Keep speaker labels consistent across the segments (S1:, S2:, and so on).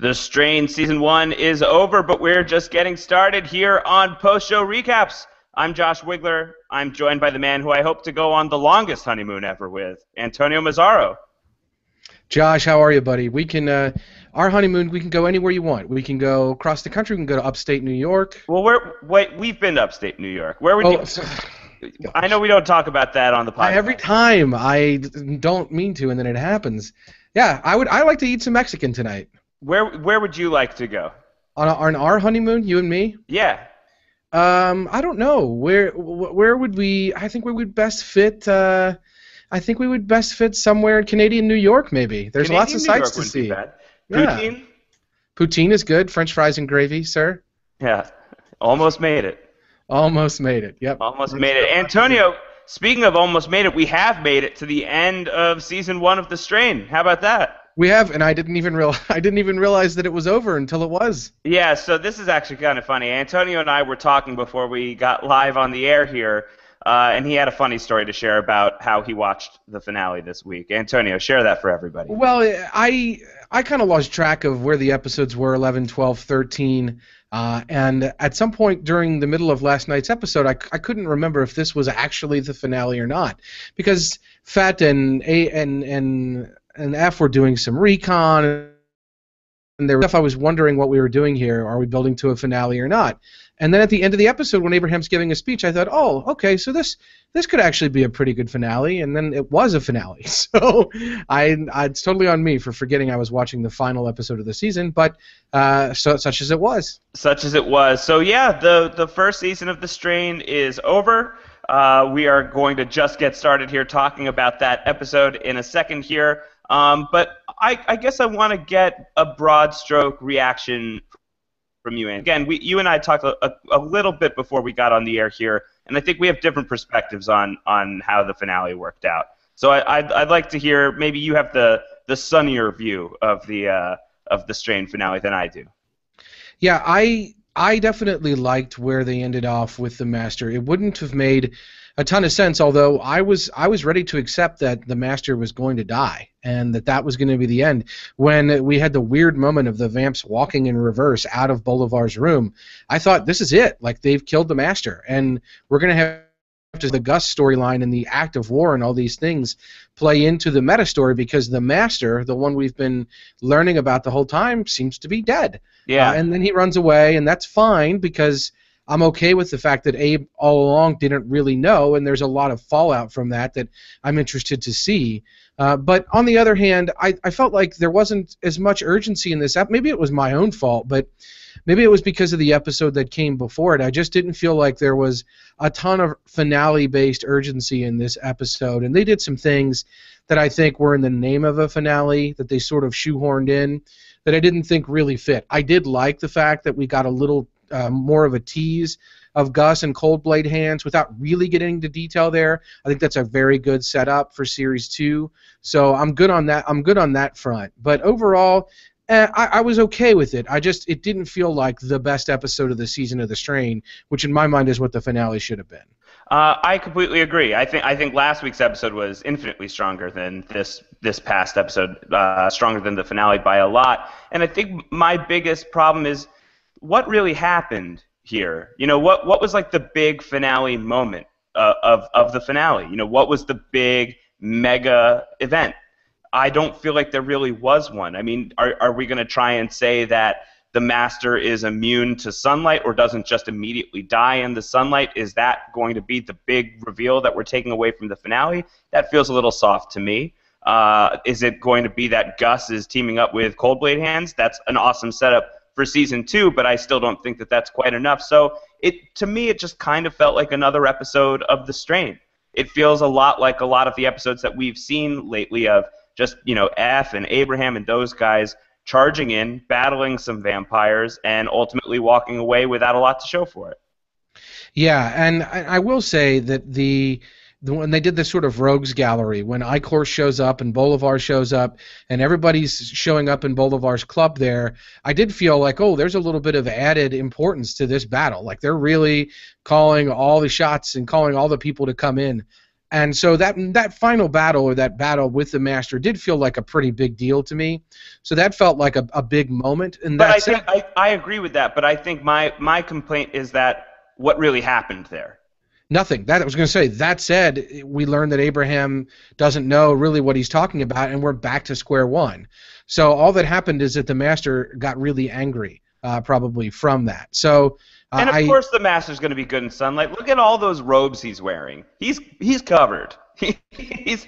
S1: The Strain Season 1 is over, but we're just getting started here on Post-Show Recaps. I'm Josh Wigler. I'm joined by the man who I hope to go on the longest honeymoon ever with, Antonio Mazzaro.
S2: Josh, how are you, buddy? We can, our honeymoon, we can go anywhere you want. We can go across the country. We can go to upstate New York.
S1: Well, we've been to upstate New York. Where would you... I know we don't talk about that on the podcast.
S2: Every time I don't mean to, and then it happens. Yeah, I like to eat some Mexican tonight.
S1: Where would you like to go?
S2: On our honeymoon, you and me?
S1: Yeah.
S2: I don't know. Where would we? I think we would best fit. I think we would best fit somewhere in Canadian New York, maybe. There's lots of sights to see.
S1: Poutine?
S2: Yeah. Poutine is good. French fries and gravy, sir.
S1: Yeah. Almost made it.
S2: Almost made it. Yep.
S1: Almost made it. Antonio, speaking of almost made it, we have made it to the end of Season 1 of The Strain. How about that?
S2: We have, and I didn't even realize that it was over until it was.
S1: Yeah, so this is actually kind of funny. Antonio and I were talking before we got live on the air here, and he had a funny story to share about how he watched the finale this week. Antonio, share that for everybody.
S2: Well, I kind of lost track of where the episodes were, 11, 12, 13, and at some point during the middle of last night's episode, I couldn't remember if this was actually the finale or not, because Fett and F were doing some recon, and there was stuff I was wondering what we were doing here. Are we building to a finale or not? And then at the end of the episode, when Abraham's giving a speech, I thought, oh, okay, so this could actually be a pretty good finale, and then it was a finale. So it's totally on me for forgetting I was watching the final episode of the season, but such as it was.
S1: Such as it was. So yeah, the first season of The Strain is over. We are going to just get started here talking about that episode in a second here. But I guess I want to get a broad stroke reaction from you. And again, you and I talked a little bit before we got on the air here, and I think we have different perspectives on how the finale worked out. So I'd like to hear, maybe you have the sunnier view of the Strain finale than I do.
S2: Yeah, I definitely liked where they ended off with the Master. It wouldn't have made a ton of sense, although I was ready to accept that the Master was going to die and that was going to be the end. When we had the weird moment of the Vamps walking in reverse out of Bolivar's room, I thought, this is it. Like, they've killed the Master, and we're going to have the Gus storyline and the act of war and all these things play into the meta story, because the Master, the one we've been learning about the whole time, seems to be dead.
S1: Yeah.
S2: And then he runs away, and that's fine, because I'm okay with the fact that Abe all along didn't really know, and there's a lot of fallout from that I'm interested to see. But on the other hand, I felt like there wasn't as much urgency in this. Maybe it was my own fault, but maybe it was because of the episode that came before it. I just didn't feel like there was a ton of finale-based urgency in this episode, and they did some things that I think were in the name of a finale that they sort of shoehorned in that I didn't think really fit. I did like the fact that we got a little more of a tease of Gus and Cold Blade Hands without really getting into detail there. I think that's a very good setup for Series 2. So I'm good on that. I'm good on that front. But overall, I was okay with it. It didn't feel like the best episode of the season of The Strain, which in my mind is what the finale should have been.
S1: I completely agree. I think last week's episode was infinitely stronger than this past episode, stronger than the finale by a lot. And I think my biggest problem is what really happened here. You know, what was like the big finale moment of the finale? You know, what was the big mega event? I don't feel like there really was one. I mean, are we going to try and say that the Master is immune to sunlight or doesn't just immediately die in the sunlight? Is that going to be the big reveal that we're taking away from the finale? That feels a little soft to me. Is it going to be that Gus is teaming up with Cold Blade Hands? That's an awesome setup for Season 2, but I still don't think that that's quite enough. So to me, it just kind of felt like another episode of The Strain. It feels a lot like a lot of the episodes that we've seen lately of just, you know, F and Abraham and those guys charging in, battling some vampires, and ultimately walking away without a lot to show for it.
S2: Yeah, and I will say that when they did this sort of rogues gallery, when Icor shows up and Bolivar shows up and everybody's showing up in Bolivar's club there, I did feel like, oh, there's a little bit of added importance to this battle. Like, they're really calling all the shots and calling all the people to come in. And so that final battle, or that battle with the Master, did feel like a pretty big deal to me. So that felt like a big moment. And
S1: But I think I agree with that. But I think my complaint is that what really happened there.
S2: nothing. That I was going to say. That said, we learned that Abraham doesn't know really what he's talking about, and we're back to square one. So all that happened is that the Master got really angry, probably from that. So
S1: And of course the Master's going to be good in sunlight. Look at all those robes he's wearing. He's covered. He's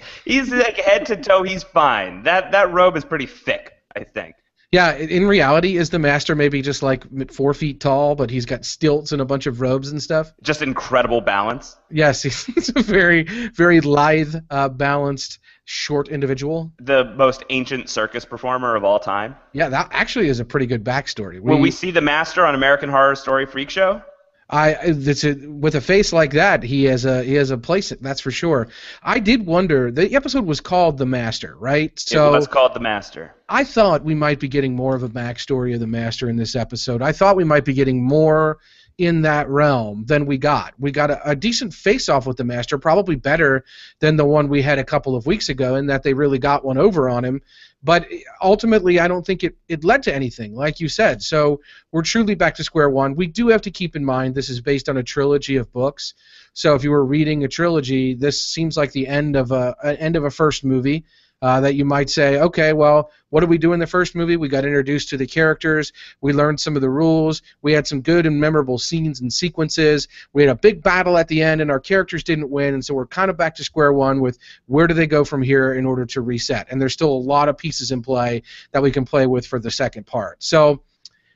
S1: like head to toe. He's fine. That robe is pretty thick, I think.
S2: Yeah, in reality, is the Master maybe just like 4 feet tall, but he's got stilts and a bunch of robes and stuff?
S1: Just incredible balance.
S2: Yes, he's a very, very lithe, balanced, short individual.
S1: The most ancient circus performer of all time.
S2: Yeah, that actually is a pretty good backstory.
S1: Will we see the Master on American Horror Story Freak Show?
S2: With a face like that, he has a place. That's for sure. I did wonder. The episode was called The Master, right?
S1: So it was called The Master.
S2: I thought we might be getting more of a backstory of the Master in this episode. I thought we might be getting more in that realm than we got. We got a decent face-off with the Master, probably better than the one we had a couple of weeks ago, in that they really got one over on him. But ultimately, I don't think it led to anything, like you said. So we're truly back to square one. We do have to keep in mind this is based on a trilogy of books. So if you were reading a trilogy, this seems like the end of a first movie. That you might say, okay, well, what did we do in the first movie? We got introduced to the characters. We learned some of the rules. We had some good and memorable scenes and sequences. We had a big battle at the end, and our characters didn't win, and so we're kind of back to square one with where do they go from here in order to reset. And there's still a lot of pieces in play that we can play with for the second part. So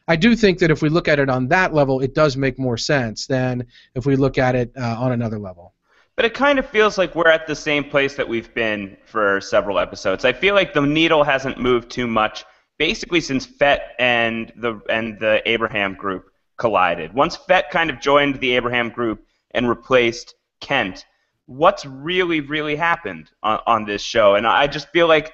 S2: I do think that if we look at it on that level, it does make more sense than if we look at it on another level.
S1: But it kind of feels like we're at the same place that we've been for several episodes. I feel like the needle hasn't moved too much, basically since Fett and the Abraham group collided. Once Fett kind of joined the Abraham group and replaced Kent, what's really happened on this show? And I just feel like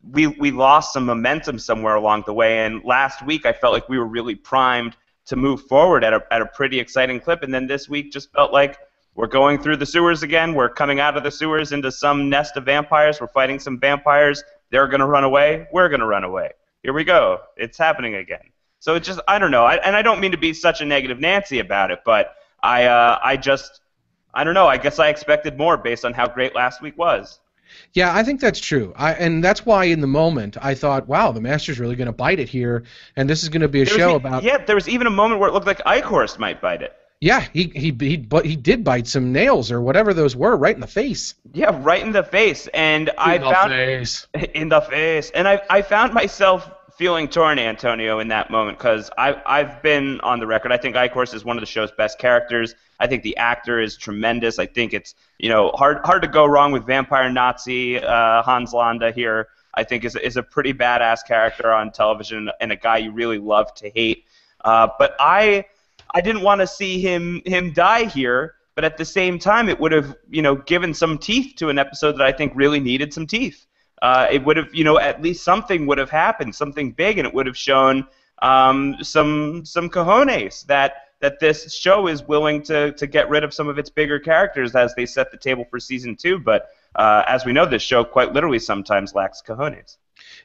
S1: we lost some momentum somewhere along the way. And last week I felt like we were really primed to move forward at a pretty exciting clip, and then this week just felt like we're going through the sewers again. We're coming out of the sewers into some nest of vampires. We're fighting some vampires. They're going to run away. We're going to run away. Here we go. It's happening again. So it just, I don't know. And I don't mean to be such a negative Nancy about it, but I don't know. I guess I expected more based on how great last week was.
S2: Yeah, I think that's true. And that's why in the moment I thought, wow, the Master's really going to bite it here, and this is going to be a show about...
S1: Yeah, there was even a moment where it looked like Eichhorst might bite it.
S2: Yeah, he did bite some nails or whatever those were right in the face.
S1: Yeah, right in the face. And in the face. And I found myself feeling torn, Antonio, in that moment, because I've been on the record. I think Eichhorst is one of the show's best characters. I think the actor is tremendous. I think it's hard to go wrong with vampire Nazi Hans Landa here. I think is a pretty badass character on television and a guy you really love to hate. But I didn't want to see him die here, but at the same time, it would have, given some teeth to an episode that I think really needed some teeth. It would have, at least something would have happened, something big, and it would have shown some cojones that this show is willing to get rid of some of its bigger characters as they set the table for season 2. But as we know, this show quite literally sometimes lacks cojones.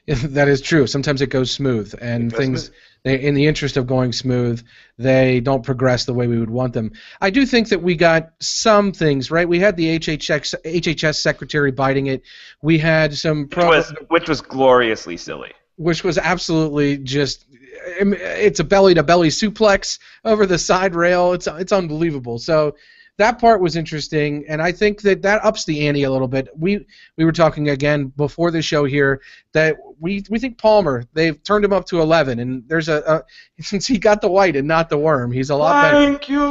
S2: That is true. Sometimes it goes smooth, and things, in the interest of going smooth, they don't progress the way we would want them. I do think that we got some things right. We had the HHS secretary biting it. We had some
S1: which was gloriously silly.
S2: Which was absolutely just. It's a belly-to-belly suplex over the side rail. It's unbelievable. So. That part was interesting, and I think that ups the ante a little bit. We were talking again before the show here that we think Palmer, they've turned him up to 11, and there's since he got the white and not the worm, he's a lot better.
S1: Thank you.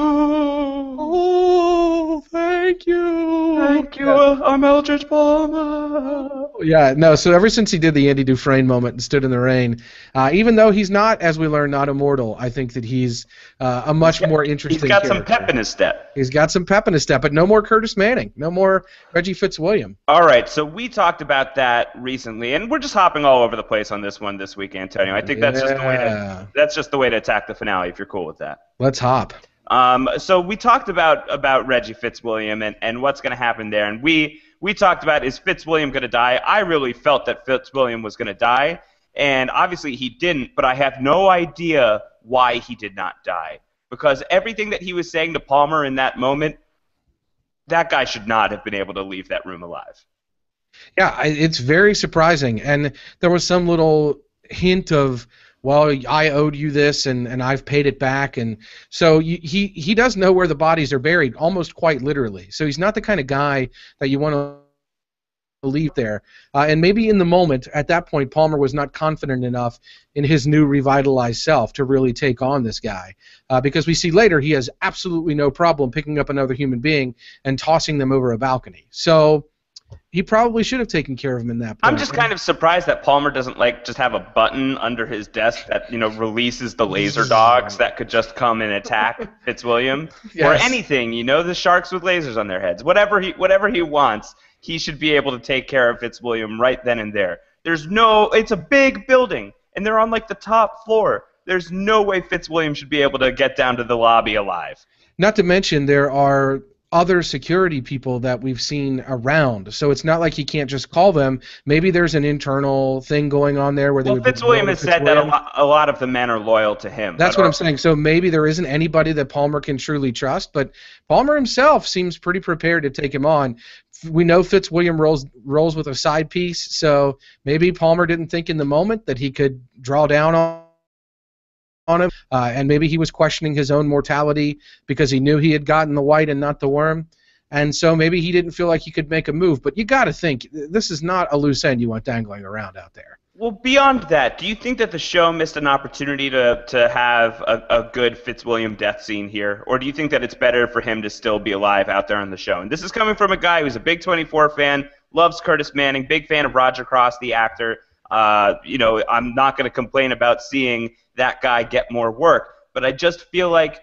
S2: Oh, thank you.
S1: Thank you, I'm Eldridge Palmer.
S2: Yeah, no, so ever since he did the Andy Dufresne moment and stood in the rain, even though he's not, as we learn, not immortal, I think that he's a much more interesting
S1: He's got
S2: character.
S1: Some pep in his step.
S2: He's got some pep in his step, but no more Curtis Manning, no more Reggie Fitzwilliam.
S1: All right, so we talked about that recently, and we're just hopping all over the place on this one this week, Antonio. I think that's just the way to attack the finale, if you're cool with that.
S2: Let's hop.
S1: So we talked about Reggie Fitzwilliam and what's going to happen there, and we talked about, is Fitzwilliam going to die? I really felt that Fitzwilliam was going to die, and obviously he didn't, but I have no idea why he did not die, because everything that he was saying to Palmer in that moment, that guy should not have been able to leave that room alive.
S2: Yeah, it's very surprising. And there was some little hint of, well, I owed you this, and I've paid it back. And so he does know where the bodies are buried, almost quite literally. So he's not the kind of guy that you want to leave there. And maybe in the moment, at that point, Palmer was not confident enough in his new revitalized self to really take on this guy. Because we see later he has absolutely no problem picking up another human being and tossing them over a balcony. So he probably should have taken care of him in that point.
S1: I'm just kind of surprised that Palmer doesn't just have a button under his desk that releases the laser dogs that could just come and attack Fitzwilliam. Yes. Or anything, the sharks with lasers on their heads. Whatever he wants, he should be able to take care of Fitzwilliam right then and there. It's a big building, and they're on the top floor. There's no way Fitzwilliam should be able to get down to the lobby alive.
S2: Not to mention there are other security people that we've seen around, so it's not like he can't just call them. Maybe there's an internal thing going on there where they
S1: Fitzwilliam has said that a lot of the men are loyal to him.
S2: That's what I'm saying. So maybe there isn't anybody that Palmer can truly trust, but Palmer himself seems pretty prepared to take him on. We know Fitzwilliam rolls with a side piece, so maybe Palmer didn't think in the moment that he could draw down on him, and maybe he was questioning his own mortality because he knew he had gotten the white and not the worm, and so maybe he didn't feel like he could make a move. But you got to think, this is not a loose end you want dangling around out there.
S1: Well, beyond that, do you think that the show missed an opportunity to have a good Fitzwilliam death scene here, or do you think that it's better for him to still be alive out there on the show? And this is coming from a guy who's a big 24 fan, loves Curtis Manning, big fan of Roger Cross, the actor. I'm not going to complain about seeing that guy get more work, but I just feel like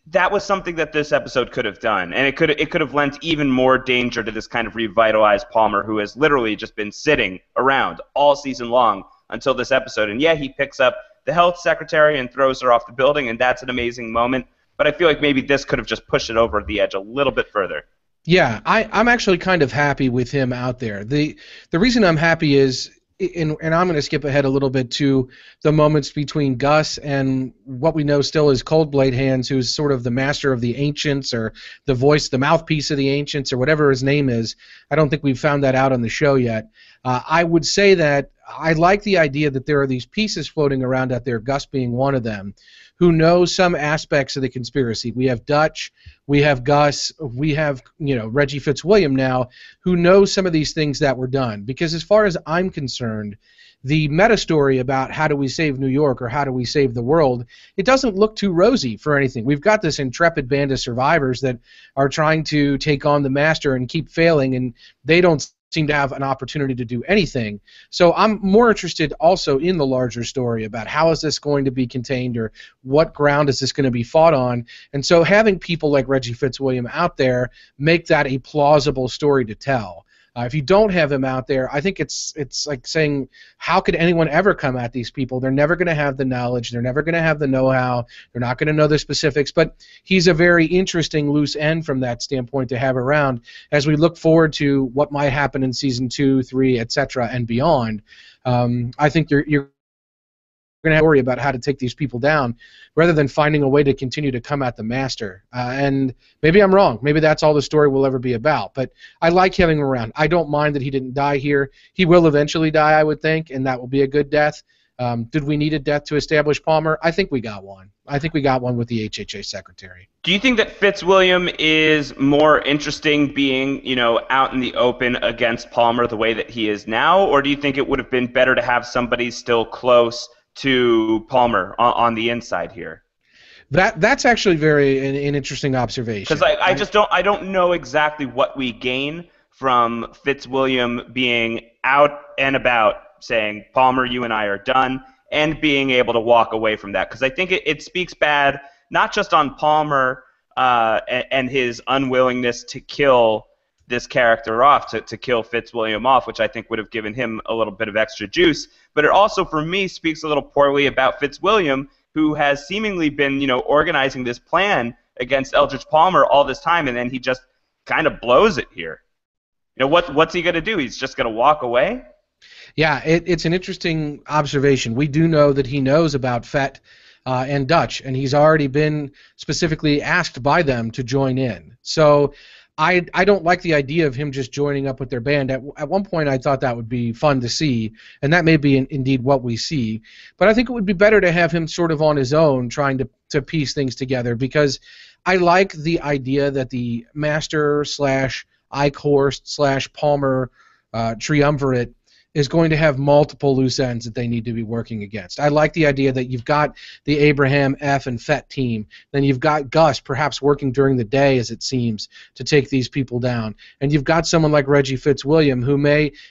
S1: that was something that this episode could have done, and it could have lent even more danger to this kind of revitalized Palmer, who has literally just been sitting around all season long until this episode. And yeah, he picks up the health secretary and throws her off the building, and that's an amazing moment, but I feel like maybe this could have just pushed it over the edge a little bit further.
S2: Yeah, I'm actually kind of happy with him out there. The reason I'm happy is, and I'm going to skip ahead a little bit to the moments between Gus and what we know still is Cold Blade Hands, who's sort of the master of the ancients, or the voice, the mouthpiece of the ancients, or whatever his name is. I don't think we've found that out on the show yet. I would say that I like the idea that there are these pieces floating around out there, Gus being one of them, who know some aspects of the conspiracy. We have Dutch, we have Gus, we have Reggie Fitzwilliam now, who know some of these things that were done. Because as far as I'm concerned, the meta story about how do we save New York or how do we save the world, it doesn't look too rosy for anything. We've got this intrepid band of survivors that are trying to take on the master and keep failing, and they don't seem to have an opportunity to do anything. So I'm more interested also in the larger story about how is this going to be contained, or what ground is this going to be fought on. And so having people like Reggie Fitzwilliam out there make that a plausible story to tell. If you don't have him out there, I think it's like saying, how could anyone ever come at these people? They're never going to have the knowledge. They're never going to have the know-how. They're not going to know the specifics. But he's a very interesting loose end from that standpoint to have around as we look forward to what might happen in Season 2, 3, etc., and beyond. I think you're going to have to worry about how to take these people down rather than finding a way to continue to come at the master. And maybe I'm wrong. Maybe that's all the story will ever be about. But I like having him around. I don't mind that he didn't die here. He will eventually die, I would think, and that will be a good death. Did we need a death to establish Palmer? I think we got one. I think we got one with the HHA secretary.
S1: Do you think that Fitzwilliam is more interesting being, out in the open against Palmer the way that he is now, or do you think it would have been better to have somebody still close to Palmer on the inside here?
S2: That's actually an interesting observation.
S1: Because I don't know exactly what we gain from Fitzwilliam being out and about saying, Palmer, you and I are done, and being able to walk away from that. Because I think it speaks bad not just on Palmer and his unwillingness to kill this character off, to kill Fitzwilliam off, which I think would have given him a little bit of extra juice, but it also, for me, speaks a little poorly about Fitzwilliam who has seemingly been, organizing this plan against Eldridge Palmer all this time, and then he just kind of blows it here. What's he going to do? He's just going to walk away?
S2: Yeah, it's an interesting observation. We do know that he knows about Fett and Dutch, and he's already been specifically asked by them to join in. So I don't like the idea of him just joining up with their band. At one point, I thought that would be fun to see, and that may be indeed what we see. But I think it would be better to have him sort of on his own, trying to piece things together, because I like the idea that the Master / Eichhorst / Palmer triumvirate is going to have multiple loose ends that they need to be working against. I like the idea that you've got the Abraham, F, and Fett team. Then you've got Gus perhaps working during the day, as it seems, to take these people down. And you've got someone like Reggie Fitzwilliam,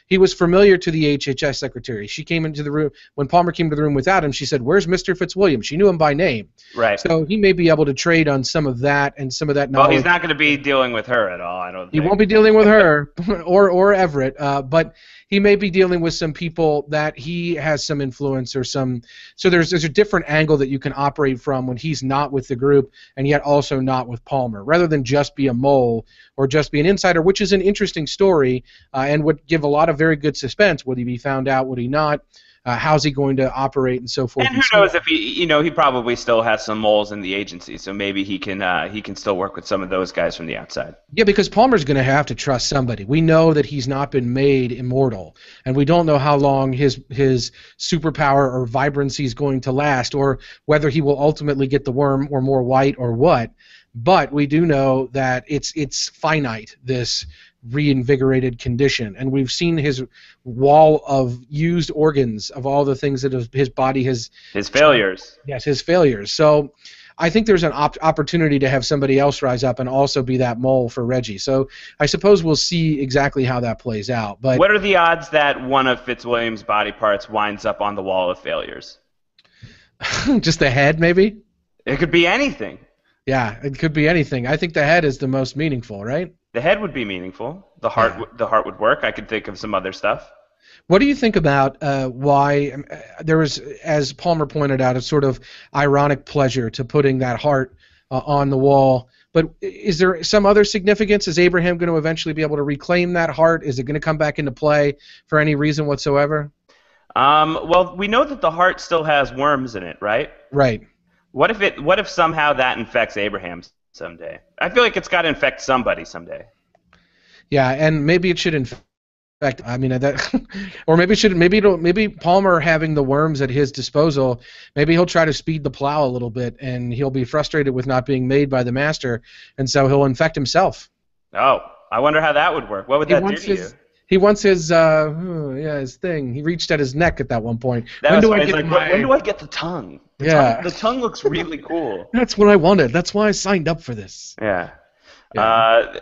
S2: he was familiar to the HHS secretary. She came into the room, when Palmer came to the room without him, she said, "Where's Mr. Fitzwilliam?" She knew him by name.
S1: Right.
S2: So he may be able to trade on some of that and some of that knowledge.
S1: Well, he's not going to be dealing with her at all, I don't think.
S2: He won't be dealing with her or Everett, but he may be dealing with some people that he has some influence or some. So there's a different angle that you can operate from when he's not with the group and yet also not with Palmer, rather than just be a mole or just be an insider, which is an interesting story and would give a lot of very good suspense. Would he be found out? Would he not? How's he going to operate and so forth?
S1: And who knows if he probably still has some moles in the agency, so maybe he can still work with some of those guys from the outside.
S2: Yeah, because Palmer's going to have to trust somebody. We know that he's not been made immortal, and we don't know how long his superpower or vibrancy is going to last, or whether he will ultimately get the worm or more white or what. But we do know that it's finite, this reinvigorated condition, and we've seen his wall of used organs of all the things that his body has.
S1: His failures.
S2: Yes, his failures. So I think there's an opportunity to have somebody else rise up and also be that mole for Reggie. So I suppose we'll see exactly how that plays out. But
S1: what are the odds that one of Fitzwilliam's body parts winds up on the wall of failures?
S2: Just the head, maybe?
S1: It could be anything.
S2: Yeah, it could be anything. I think the head is the most meaningful, right?
S1: The head would be meaningful. The heart would work. I could think of some other stuff.
S2: What do you think about why there was, as Palmer pointed out, a sort of ironic pleasure to putting that heart on the wall? But is there some other significance? Is Abraham going to eventually be able to reclaim that heart? Is it going to come back into play for any reason whatsoever?
S1: Well, we know that the heart still has worms in it, right?
S2: Right.
S1: What if somehow that infects Abraham someday? I feel like it's got to infect somebody someday.
S2: Yeah, and maybe it should infect. I mean that, or maybe Palmer having the worms at his disposal. Maybe he'll try to speed the plow a little bit, and he'll be frustrated with not being made by the Master, and so he'll infect himself.
S1: Oh, I wonder how that would work. What would that do to you?
S2: He wants his his thing. He reached at his neck at that one point.
S1: When do I get the tongue? The tongue looks really cool.
S2: That's what I wanted. That's why I signed up for this.
S1: Yeah.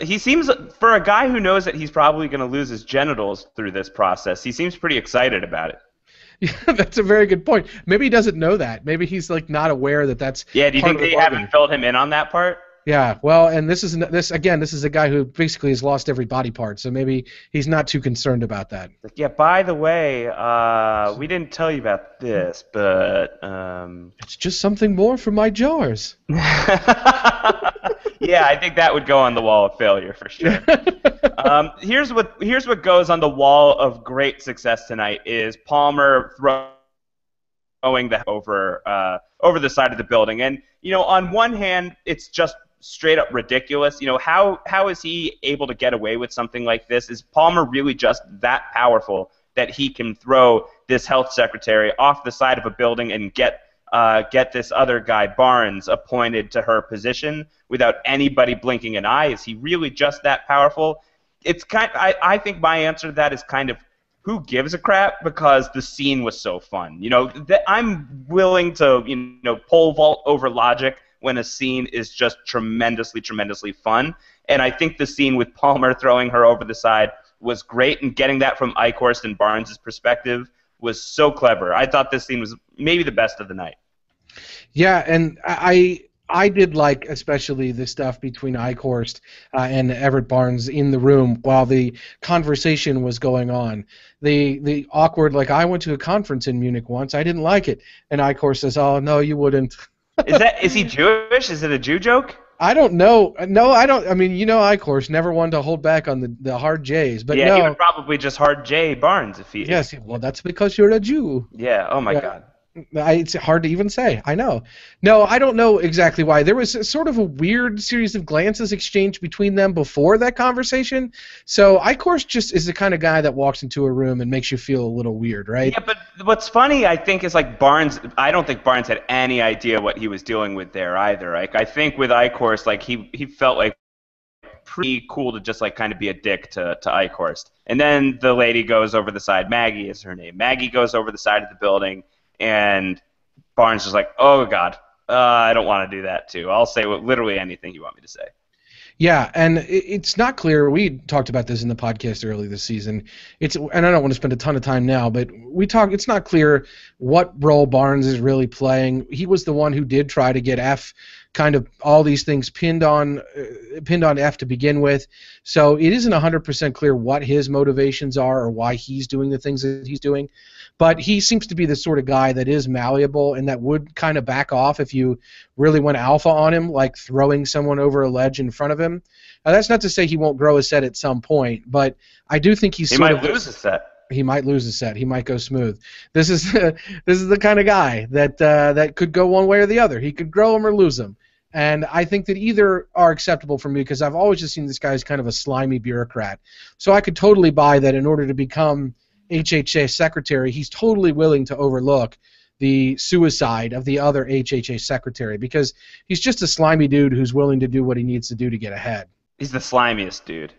S1: He seems, for a guy who knows that he's probably going to lose his genitals through this process, he seems pretty excited about it.
S2: Yeah, that's a very good point. Maybe he doesn't know that. Maybe he's not aware that that's.
S1: Yeah. Do you think they haven't filled him in on that part?
S2: Yeah, well, and this is a guy who basically has lost every body part, so maybe he's not too concerned about that.
S1: Yeah, by the way, we didn't tell you about this, but
S2: it's just something more for my jars.
S1: Yeah, I think that would go on the wall of failure for sure. Here's what goes on the wall of great success tonight is Palmer throwing the over the side of the building, and on one hand, it's just straight up ridiculous. How is he able to get away with something like this? Is Palmer really just that powerful that he can throw this health secretary off the side of a building and get this other guy, Barnes, appointed to her position without anybody blinking an eye? Is he really just that powerful? I think my answer to that is kind of who gives a crap, because the scene was so fun. I'm willing to pole vault over logic when a scene is just tremendously, tremendously fun. And I think the scene with Palmer throwing her over the side was great, and getting that from Eichhorst and Barnes' perspective was so clever. I thought this scene was maybe the best of the night.
S2: Yeah, and I I did like especially the stuff between Eichhorst and Everett Barnes in the room while the conversation was going on. The awkward, like, I went to a conference in Munich once, I didn't like it. And Eichhorst says, oh, no, you wouldn't.
S1: Is he Jewish? Is it a Jew joke?
S2: I don't know. No, I don't. I mean, Eichhorst never one to hold back on the hard J's. But
S1: yeah,
S2: no.
S1: He would probably just hard J Barnes if he.
S2: Yes, well, that's because you're a Jew.
S1: Yeah, oh my God.
S2: It's hard to even say. I know. No, I don't know exactly why. There was sort of a weird series of glances exchanged between them before that conversation. So Eichhorst just is the kind of guy that walks into a room and makes you feel a little weird, right?
S1: Yeah, but what's funny, I think, is like Barnes. I don't think Barnes had any idea what he was dealing with there either. Like, I think with Eichhorst, like he felt like pretty cool to just like kind of be a dick to Eichhorst. And then the lady goes over the side. Maggie is her name. Maggie goes over the side of the building. And Barnes is like, oh, God, I don't want to do that, too. I'll say literally anything you want me to say.
S2: Yeah, and it's not clear. We talked about this in the podcast early this season. And I don't want to spend a ton of time now, but it's not clear what role Barnes is really playing. He was the one who did try to get F kind of all these things pinned on F to begin with. So it isn't 100% clear what his motivations are or why he's doing the things that he's doing. But he seems to be the sort of guy that is malleable and that would kind of back off if you really went alpha on him, like throwing someone over a ledge in front of him. Now, that's not to say he won't grow a set at some point, but I do think he
S1: might lose a set.
S2: He might lose a set. He might go smooth. This is the kind of guy that could go one way or the other. He could grow him or lose him. And I think that either are acceptable for me because I've always just seen this guy as kind of a slimy bureaucrat. So I could totally buy that in order to become HHA secretary, he's totally willing to overlook the suicide of the other HHA secretary because he's just a slimy dude who's willing to do what he needs to do to get ahead.
S1: He's the slimiest dude.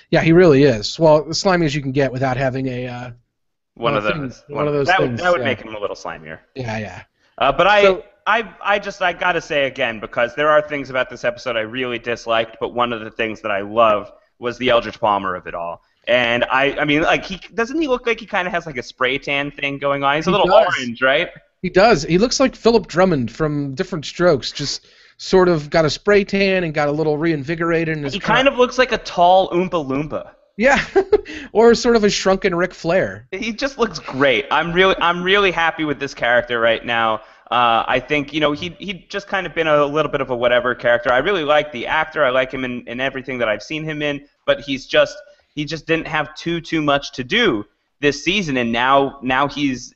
S2: Yeah, he really is. Well, as slimy as you can get without having a
S1: one of those
S2: things.
S1: That would make him a little slimier.
S2: Yeah.
S1: But I gotta say again, because there are things about this episode I really disliked, but one of the things that I love was the Eldridge Palmer of it all. And I mean, like, doesn't he look like he kind of has like a spray tan thing going on? He's a little orange, right?
S2: He does. He looks like Philip Drummond from Different Strokes, just sort of got a spray tan and got a little reinvigorated.
S1: He kind of looks like a tall Oompa Loompa.
S2: Yeah, or sort of a shrunken Ric Flair.
S1: He just looks great. I'm really happy with this character right now. I think he'd just kind of been a little bit of a whatever character. I really like the actor. I like him in everything that I've seen him in, but he just didn't have too much to do this season, and now he's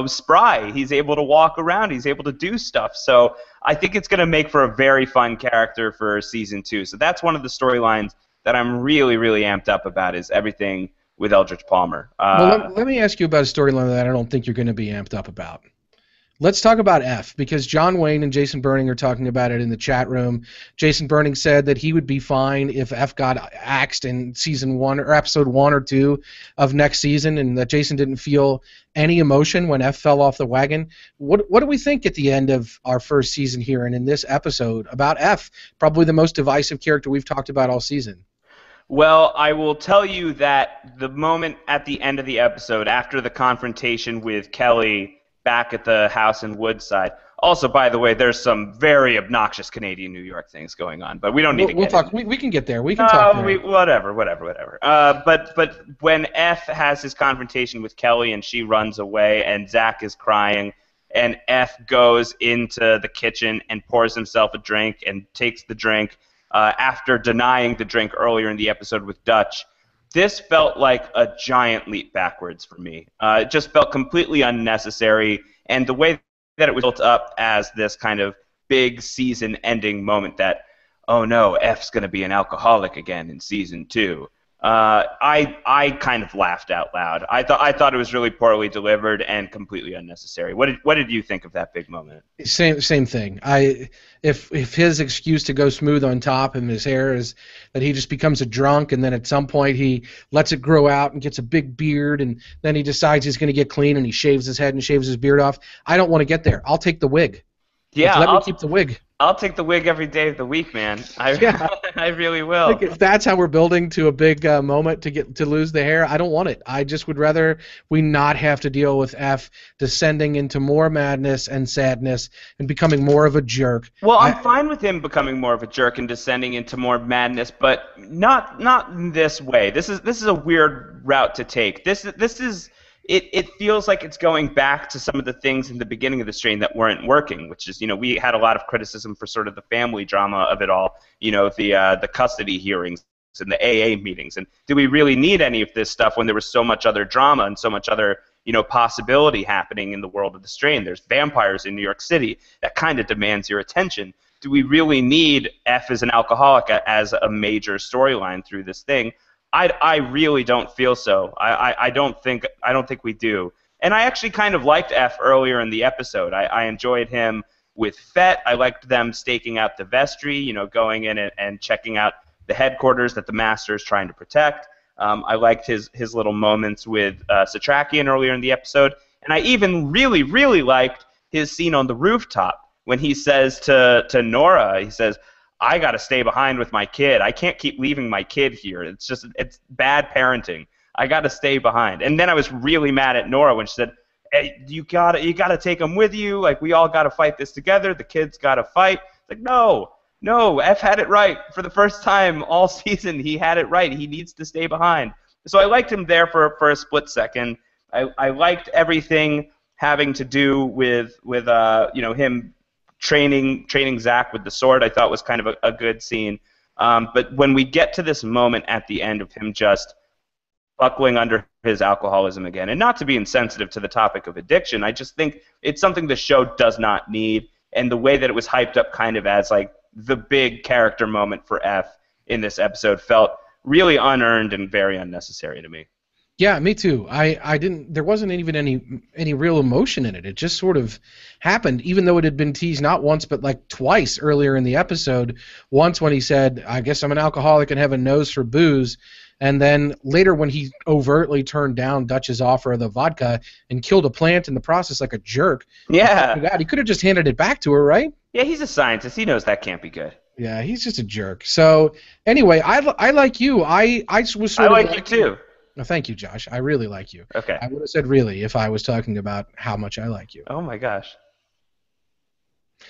S1: spry. He's able to walk around. He's able to do stuff. So I think it's going to make for a very fun character for season 2. So that's one of the storylines that I'm really, really amped up about is everything with Eldridge Palmer.
S2: Well, let me ask you about a storyline that I don't think you're going to be amped up about. Let's talk about F, because John Wayne and Jason Burning are talking about it in the chat room. Jason Burning said that he would be fine if F got axed in season 1 or episode 1 or 2 of next season, and that Jason didn't feel any emotion when F fell off the wagon. What do we think at the end of our first season here and in this episode about F, probably the most divisive character we've talked about all season?
S1: Well, I will tell you that the moment at the end of the episode, after the confrontation with Kelly back at the house in Woodside. Also, by the way, there's some very obnoxious Canadian New York things going on, but we don't need to get
S2: talk. We can get there. We can talk there.
S1: Whatever. But when F has his confrontation with Kelly and she runs away and Zach is crying and F goes into the kitchen and pours himself a drink and takes the drink after denying the drink earlier in the episode with Dutch, this felt like a giant leap backwards for me. It just felt completely unnecessary, and the way that it was built up as this kind of big season-ending moment that, oh no, F's going to be an alcoholic again in season 2. I kind of laughed out loud. I thought it was really poorly delivered and completely unnecessary. What did you think of that big moment?
S2: Same thing. If his excuse to go smooth on top and his hair is that he just becomes a drunk and then at some point he lets it grow out and gets a big beard and then he decides he's going to get clean and he shaves his head and shaves his beard off. I don't want to get there. I'll take the wig. Like,
S1: Yeah,
S2: let me keep the wig.
S1: I'll take the wig every day of the week, man.
S2: Yeah.
S1: I really
S2: Like
S1: will.
S2: if that's how we're building to a big moment to lose the hair, I don't want it. I just would rather we not have to deal with F descending into more madness and sadness and becoming more of a jerk.
S1: Well, I'm fine with him becoming more of a jerk and descending into more madness, but not in this way. This is a weird route to take. This is it feels like it's going back to some of the things in the beginning of the strain that weren't working, which is, we had a lot of criticism for sort of the family drama of it all, the custody hearings and the AA meetings. And do we really need any of this stuff when there was so much other drama and so much other possibility happening in the world of the strain? There's vampires in New York City. That kind of demands your attention. Do we really need F as an alcoholic as a major storyline through this thing? I really don't feel so. I don't think we do. And I actually kind of liked F earlier in the episode. I enjoyed him with Fett. I liked them staking out the vestry, going in and checking out the headquarters that the Master is trying to protect. I liked his little moments with Satrakian earlier in the episode. And I even really, really liked his scene on the rooftop when he says to Nora, he says, I got to stay behind with my kid. I can't keep leaving my kid here. It's bad parenting. I got to stay behind. And then I was really mad at Nora when she said, hey, you got to take him with you. Like, we all got to fight this together. The kid's got to fight. It's like, no, F had it right. For the first time all season, he had it right. He needs to stay behind. So I liked him there for a split second. I liked everything having to do with him training Zach with the sword. I thought was kind of a good scene. But when we get to this moment at the end of him just buckling under his alcoholism again, and not to be insensitive to the topic of addiction, I just think it's something the show does not need. And the way that it was hyped up kind of as like the big character moment for F in this episode felt really unearned and very unnecessary to me.
S2: Yeah, me too. I didn't. There wasn't even any real emotion in it. It just sort of happened, even though it had been teased not once but like twice earlier in the episode. Once when he said, "I guess I'm an alcoholic and have a nose for booze," and then later when he overtly turned down Dutch's offer of the vodka and killed a plant in the process like a jerk.
S1: Yeah.
S2: He could have just handed it back to her, right?
S1: Yeah, he's a scientist. He knows that can't be good.
S2: Yeah, he's just a jerk. So anyway, I like you. I was sort
S1: of
S2: like
S1: you too.
S2: Oh, thank you, Josh. I really like you.
S1: Okay.
S2: I would have said really if I was talking about how much I like you.
S1: Oh my gosh.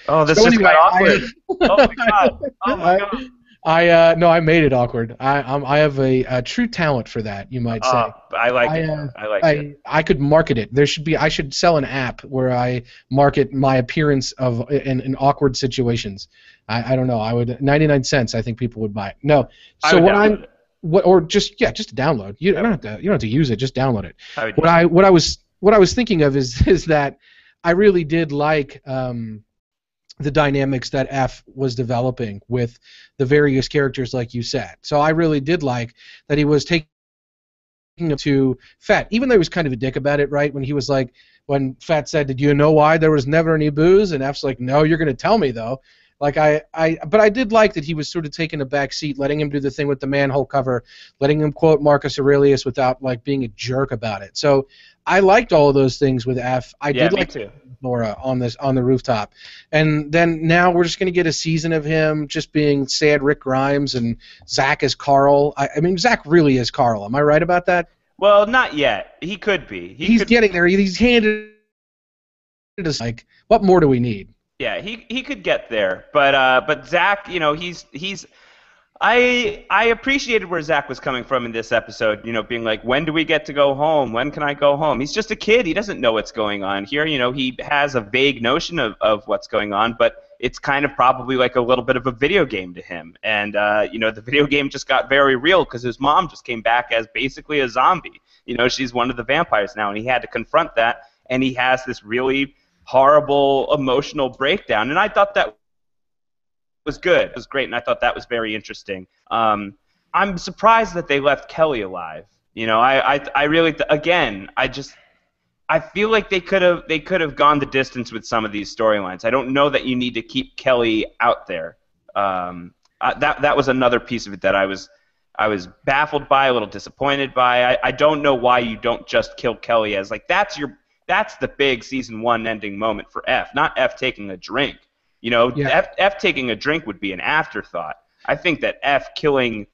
S1: Oh, this just got awkward. Oh my god. Oh my god.
S2: I made it awkward. I have a true talent for that, you might say.
S1: I like it. I like it.
S2: I could market it. I should sell an app where I market my appearance in awkward situations. I don't know. I would 99 cents. I think people would buy it. No. So just download. You don't have to use it. Just download it. What I was thinking of is that I really did like the dynamics that F was developing with the various characters, like you said. So I really did like that he was taking to Fett, even though he was kind of a dick about it, right? When he was like, when Fett said, "Did you know why there was never any booze?" and F's like, "No, you're going to tell me though." Like but I did like that he was sort of taking a back seat, letting him do the thing with the manhole cover, letting him quote Marcus Aurelius without like being a jerk about it. So I liked all of those things with F. I did like Nora on the rooftop, and then now we're just gonna get a season of him just being sad Rick Grimes and Zach as Carl. I mean Zach really is Carl. Am I right about that?
S1: Well, not yet. He could be.
S2: He's getting there. He's handed us like, what more do we need?
S1: Yeah, he could get there, but Zach, he's I appreciated where Zach was coming from in this episode, being like, when do we get to go home? When can I go home? He's just a kid. He doesn't know what's going on here. He has a vague notion of what's going on, but it's kind of probably like a little bit of a video game to him. And, the video game just got very real because his mom just came back as basically a zombie. She's one of the vampires now, and he had to confront that, and he has this really horrible emotional breakdown, and I thought that was good. It was great, and I thought that was very interesting. I'm surprised that they left Kelly alive. I really I feel like they could have gone the distance with some of these storylines. I don't know that you need to keep Kelly out there. That was another piece of it that I was baffled by, a little disappointed by. I don't know why you don't just kill Kelly as like that's the big season 1 ending moment for F, not F taking a drink. You know,
S2: Yeah.
S1: F taking a drink would be an afterthought. I think that F killing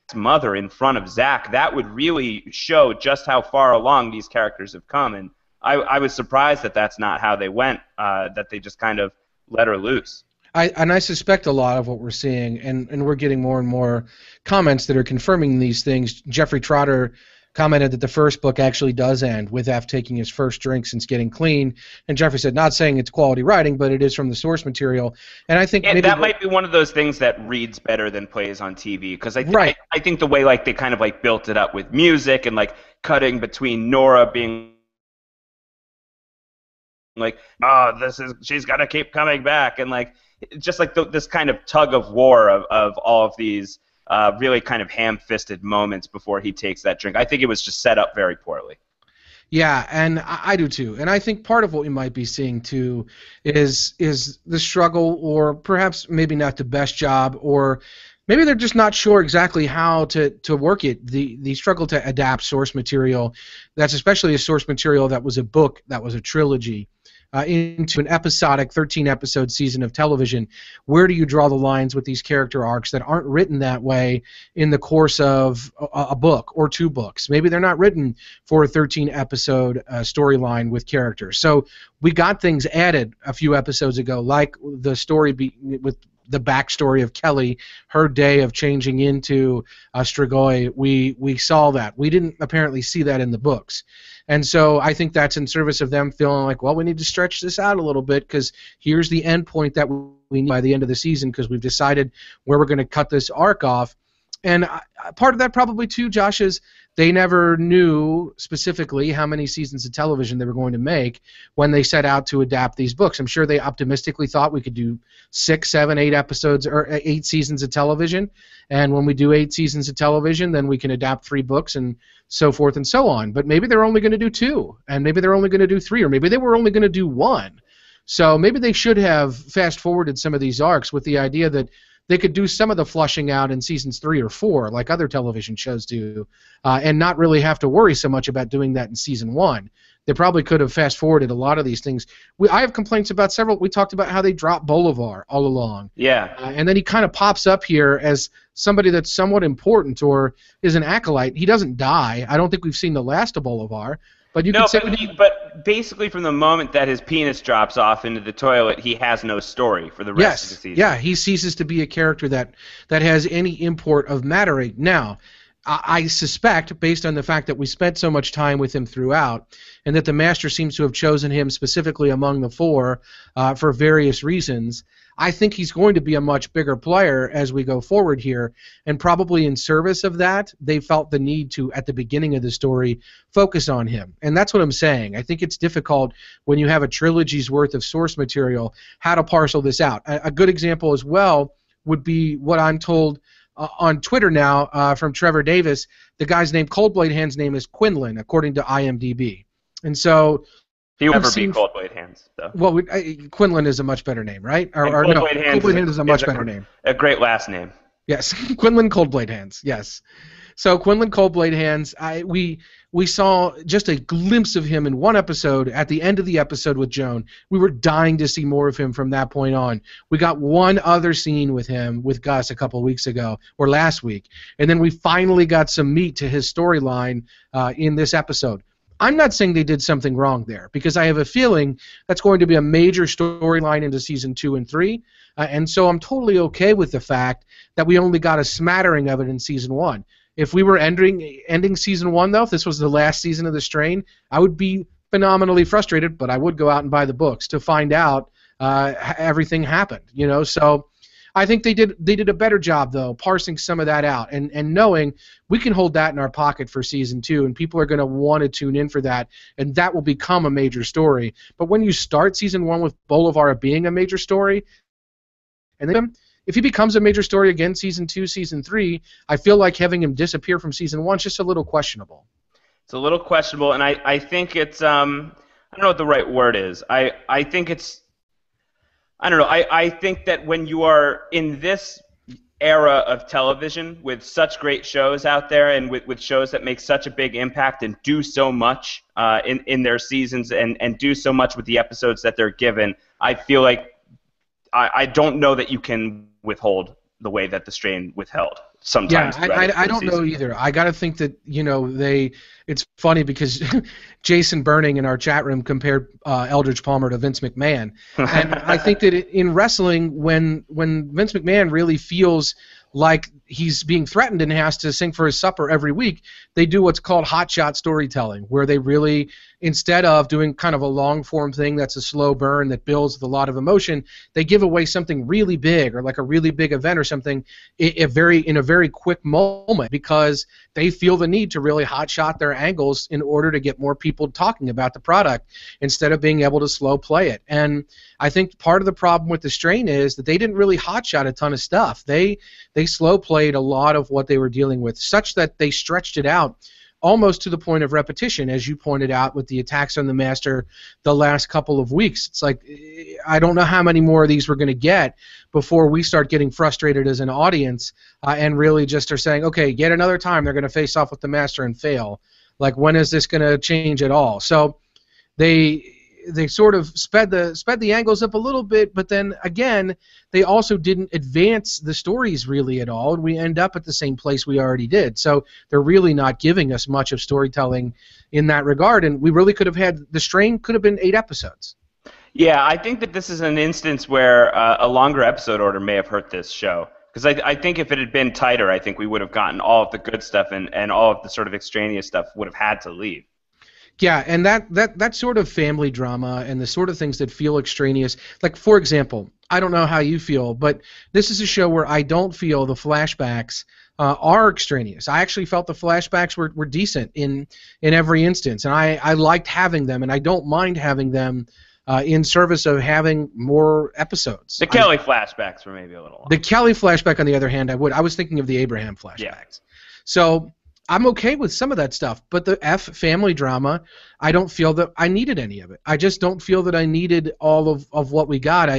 S1: his mother in front of Zach, that would really show just how far along these characters have come. And I was surprised that that's not how they went, that they just kind of let her loose.
S2: I suspect a lot of what we're seeing, and we're getting more and more comments that are confirming these things. Jeffrey Trotter commented that the first book actually does end with F taking his first drink since getting clean, and Jeffrey said, not saying it's quality writing, but it is from the source material. And I think maybe
S1: that might be one of those things that reads better than plays on TV, because I think the way like they kind of like built it up with music and like cutting between Nora being like, oh, she's got to keep coming back, and like just like this kind of tug of war of all of these really kind of ham-fisted moments before he takes that drink. I think it was just set up very poorly.
S2: Yeah, and I do too. And I think part of what we might be seeing too is the struggle, or perhaps maybe not the best job, or maybe they're just not sure exactly how to work it. The struggle to adapt source material, that's especially a source material that was a book, that was a trilogy, into an episodic 13-episode season of television. Where do you draw the lines with these character arcs that aren't written that way in the course of a book or two books? Maybe they're not written for a 13-episode storyline with characters. So we got things added a few episodes ago, like the story with the backstory of Kelly, her day of changing into Strigoi. We saw that. We didn't apparently see that in the books. And so I think that's in service of them feeling like, well, we need to stretch this out a little bit because here's the end point that we need by the end of the season, because we've decided where we're going to cut this arc off. And part of that probably too, Josh, is they never knew specifically how many seasons of television they were going to make when they set out to adapt these books. I'm sure they optimistically thought we could do 6, 7, 8 episodes or 8 seasons of television. And when we do 8 seasons of television, then we can adapt 3 books and so forth and so on. But maybe they're only going to do 2, and maybe they're only going to do 3, or maybe they were only going to do 1. So maybe they should have fast-forwarded some of these arcs with the idea that they could do some of the flushing out in seasons 3 or 4, like other television shows do, and not really have to worry so much about doing that in season 1. They probably could have fast-forwarded a lot of these things. I have complaints about several. We talked about how they dropped Bolivar all along.
S1: Yeah.
S2: And then he kind of pops up here as somebody that's somewhat important or is an acolyte. He doesn't die. I don't think we've seen the last of Bolivar. But you could say
S1: but basically from the moment that his penis drops off into the toilet, he has no story for the rest of the season.
S2: Yeah, he ceases to be a character that has any import of mattering. Now, I suspect, based on the fact that we spent so much time with him throughout, and that the Master seems to have chosen him specifically among the 4 for various reasons, I think he's going to be a much bigger player as we go forward here, and probably in service of that, they felt the need to, at the beginning of the story, focus on him. And that's what I'm saying. I think it's difficult when you have a trilogy's worth of source material, how to parcel this out. A good example as well would be what I'm told on Twitter now from Trevor Davis. The guy's name, Coldblade Hand's name is Quinlan, according to IMDb. And so
S1: he would never be Coldblade Hands, though.
S2: Well, Quinlan is a much better name, right? Or no, Coldblade Hands is a much better name.
S1: A great last name.
S2: Yes, Quinlan Coldblade Hands, yes. So Quinlan Coldblade Hands, we saw just a glimpse of him in one episode at the end of the episode with Joan. We were dying to see more of him from that point on. We got one other scene with him with Gus a couple weeks ago, or last week, and then we finally got some meat to his storyline in this episode. I'm not saying they did something wrong there, because I have a feeling that's going to be a major storyline into season 2 and 3, and so I'm totally okay with the fact that we only got a smattering of it in season 1. If we were ending season 1, though, if this was the last season of the strain, I would be phenomenally frustrated, but I would go out and buy the books to find out everything happened. So I think they did a better job, though, parsing some of that out and knowing we can hold that in our pocket for season 2, and people are going to want to tune in for that, and that will become a major story. But when you start season 1 with Bolivar being a major story, and then if he becomes a major story again season 2, season 3, I feel like having him disappear from season 1 is just a little questionable.
S1: It's a little questionable, and I think it's I don't know what the right word is. I think it's I don't know. I think that when you are in this era of television with such great shows out there and with shows that make such a big impact and do so much in their seasons and do so much with the episodes that they're given, I feel like I don't know that you can withhold the way that the strain withheld sometimes.
S2: Yeah, I don't know either. I got to think that, it's funny because Jason Burning in our chat room compared Eldridge Palmer to Vince McMahon. And I think that in wrestling, when Vince McMahon really feels like he's being threatened and has to sing for his supper every week, they do what's called hotshot storytelling, where they really, instead of doing kind of a long-form thing that's a slow burn that builds with a lot of emotion, they give away something really big or like a really big event or something in a very quick moment because they feel the need to really hotshot their angles in order to get more people talking about the product instead of being able to slow play it. And I think part of the problem with the strain is that they didn't really hotshot a ton of stuff. They slow played a lot of what they were dealing with, such that they stretched it out almost to the point of repetition, as you pointed out with the attacks on the Master the last couple of weeks. It's like, I don't know how many more of these we're going to get before we start getting frustrated as an audience and really just are saying, okay, yet another time they're going to face off with the Master and fail. Like, when is this going to change at all? So they sort of sped the angles up a little bit, but then again, they also didn't advance the stories really at all, and we end up at the same place we already did. So they're really not giving us much of storytelling in that regard, and we really could have had, the strain could have been 8 episodes.
S1: Yeah, I think that this is an instance where a longer episode order may have hurt this show. Because I think if it had been tighter, I think we would have gotten all of the good stuff and all of the sort of extraneous stuff would have had to leave.
S2: Yeah, and that sort of family drama and the sort of things that feel extraneous, like, for example, I don't know how you feel, but this is a show where I don't feel the flashbacks are extraneous. I actually felt the flashbacks were decent in every instance, and I liked having them, and I don't mind having them in service of having more episodes.
S1: The Kelly flashbacks were maybe a little long.
S2: The Kelly flashback, on the other hand, I was thinking of the Abraham flashbacks. Yeah. So I'm okay with some of that stuff, but the family drama, I don't feel that I needed any of it. I just don't feel that I needed all of what we got.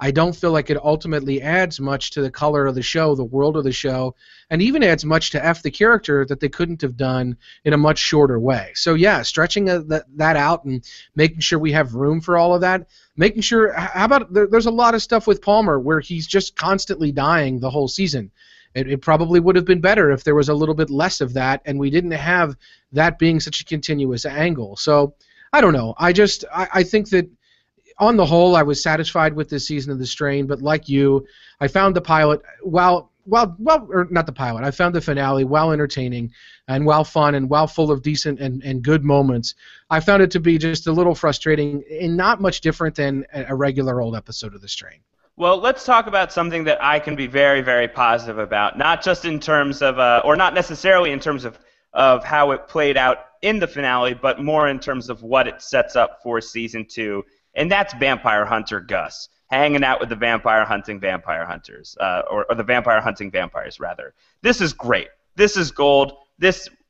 S2: I don't feel like it ultimately adds much to the color of the show, the world of the show, and even adds much to the character that they couldn't have done in a much shorter way. So yeah, stretching that out and making sure we have room for all of that, making sure, how about, there's a lot of stuff with Palmer where he's just constantly dying the whole season. It probably would have been better if there was a little bit less of that and we didn't have that being such a continuous angle. So I don't know. I think that on the whole I was satisfied with this season of The Strain, but like you, I found the pilot, or not the pilot, I found the finale while entertaining and while fun and while full of decent and good moments. I found it to be just a little frustrating and not much different than a regular old episode of The Strain.
S1: Well, let's talk about something that I can be very, very positive about, not just in terms of, or not necessarily in terms of how it played out in the finale, but more in terms of what it sets up for Season 2, and that's Vampire Hunter Gus, hanging out with the vampire hunting vampire hunters, or the vampire hunting vampires, rather. This is great. This is gold.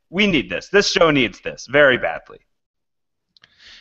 S1: We need this. This show needs this very badly.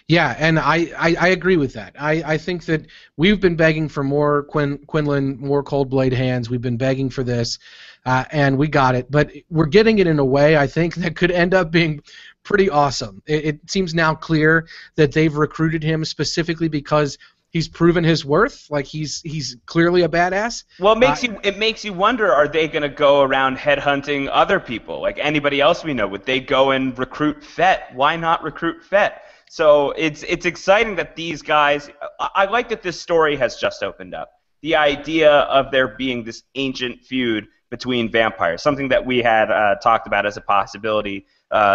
S2: Yeah, and I agree with that. I think that we've been begging for more Quinlan, more Cold Blade Hands. We've been begging for this, and we got it. But we're getting it in a way, I think, that could end up being pretty awesome. It seems now clear that they've recruited him specifically because he's proven his worth. Like, he's clearly a badass.
S1: Well, it makes you wonder, are they going to go around headhunting other people, like anybody else we know? Would they go and recruit Fett? Why not recruit Fett? So it's exciting that these guys, I like that this story has just opened up. The idea of there being this ancient feud between vampires, something that we had talked about as a possibility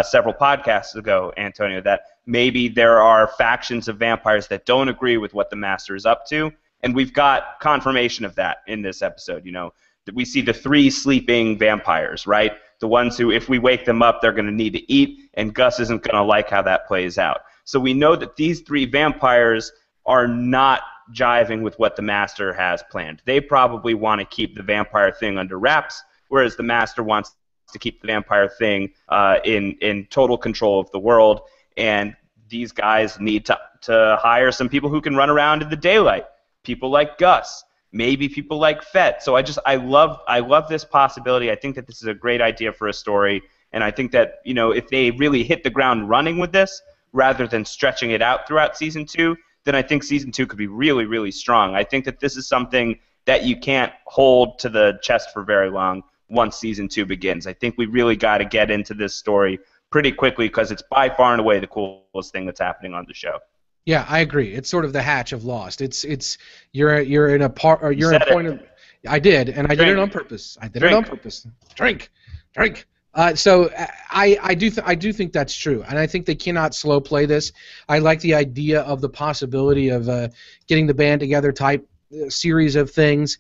S1: several podcasts ago, Antonio, that maybe there are factions of vampires that don't agree with what the Master is up to, and we've got confirmation of that in this episode. You know, that we see the 3 sleeping vampires, right? The ones who, if we wake them up, they're going to need to eat, and Gus isn't going to like how that plays out. So we know that these 3 vampires are not jiving with what the Master has planned. They probably want to keep the vampire thing under wraps, whereas the Master wants to keep the vampire thing in total control of the world. And these guys need to hire some people who can run around in the daylight. People like Gus, maybe people like Fett. So I love this possibility. I think that this is a great idea for a story, and I think that, you know, if they really hit the ground running with this, rather than stretching it out throughout Season 2, then I think season 2 could be really, really strong. I think that this is something that you can't hold to the chest for very long once season 2 begins. I think we really got to get into this story pretty quickly because it's by far and away the coolest thing that's happening on the show.
S2: Yeah, I agree. It's sort of the hatch of Lost. It's you're in a part or you're in a point of. I did, and I did it on purpose. I did it on purpose. Drink. So I do think that's true, and I think they cannot slow play this. I like the idea of the possibility of getting the band together type series of things.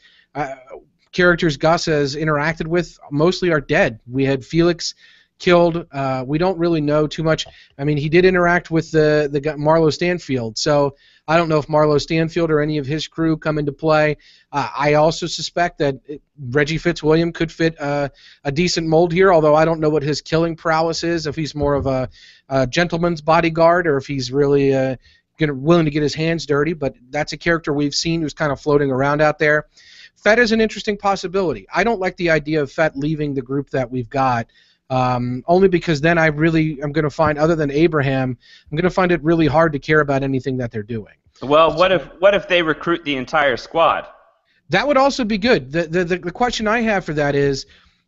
S2: Characters Gus has interacted with mostly are dead. We had Felix killed. We don't really know too much. I mean, he did interact with the guy Marlo Stanfield, so I don't know if Marlo Stanfield or any of his crew come into play. I also suspect that Reggie Fitzwilliam could fit a decent mold here, although I don't know what his killing prowess is, if he's more of a gentleman's bodyguard or if he's really willing to get his hands dirty, but that's a character we've seen who's kind of floating around out there. Fett is an interesting possibility. I don't like the idea of Fett leaving the group that we've got. Only because then I'm going to find, other than Abraham, I'm going to find it really hard to care about anything that they're doing.
S1: Well, what if they recruit the entire squad?
S2: That would also be good. The question I have for that is,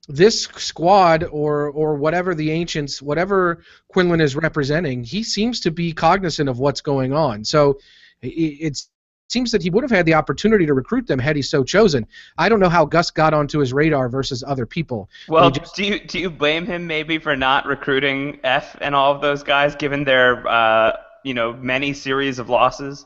S2: this squad or whatever the Ancients, whatever Quinlan is representing, he seems to be cognizant of what's going on. So it seems that he would have had the opportunity to recruit them had he so chosen. I don't know how Gus got onto his radar versus other people.
S1: Well, do you blame him maybe for not recruiting F and all of those guys, given their many series of losses?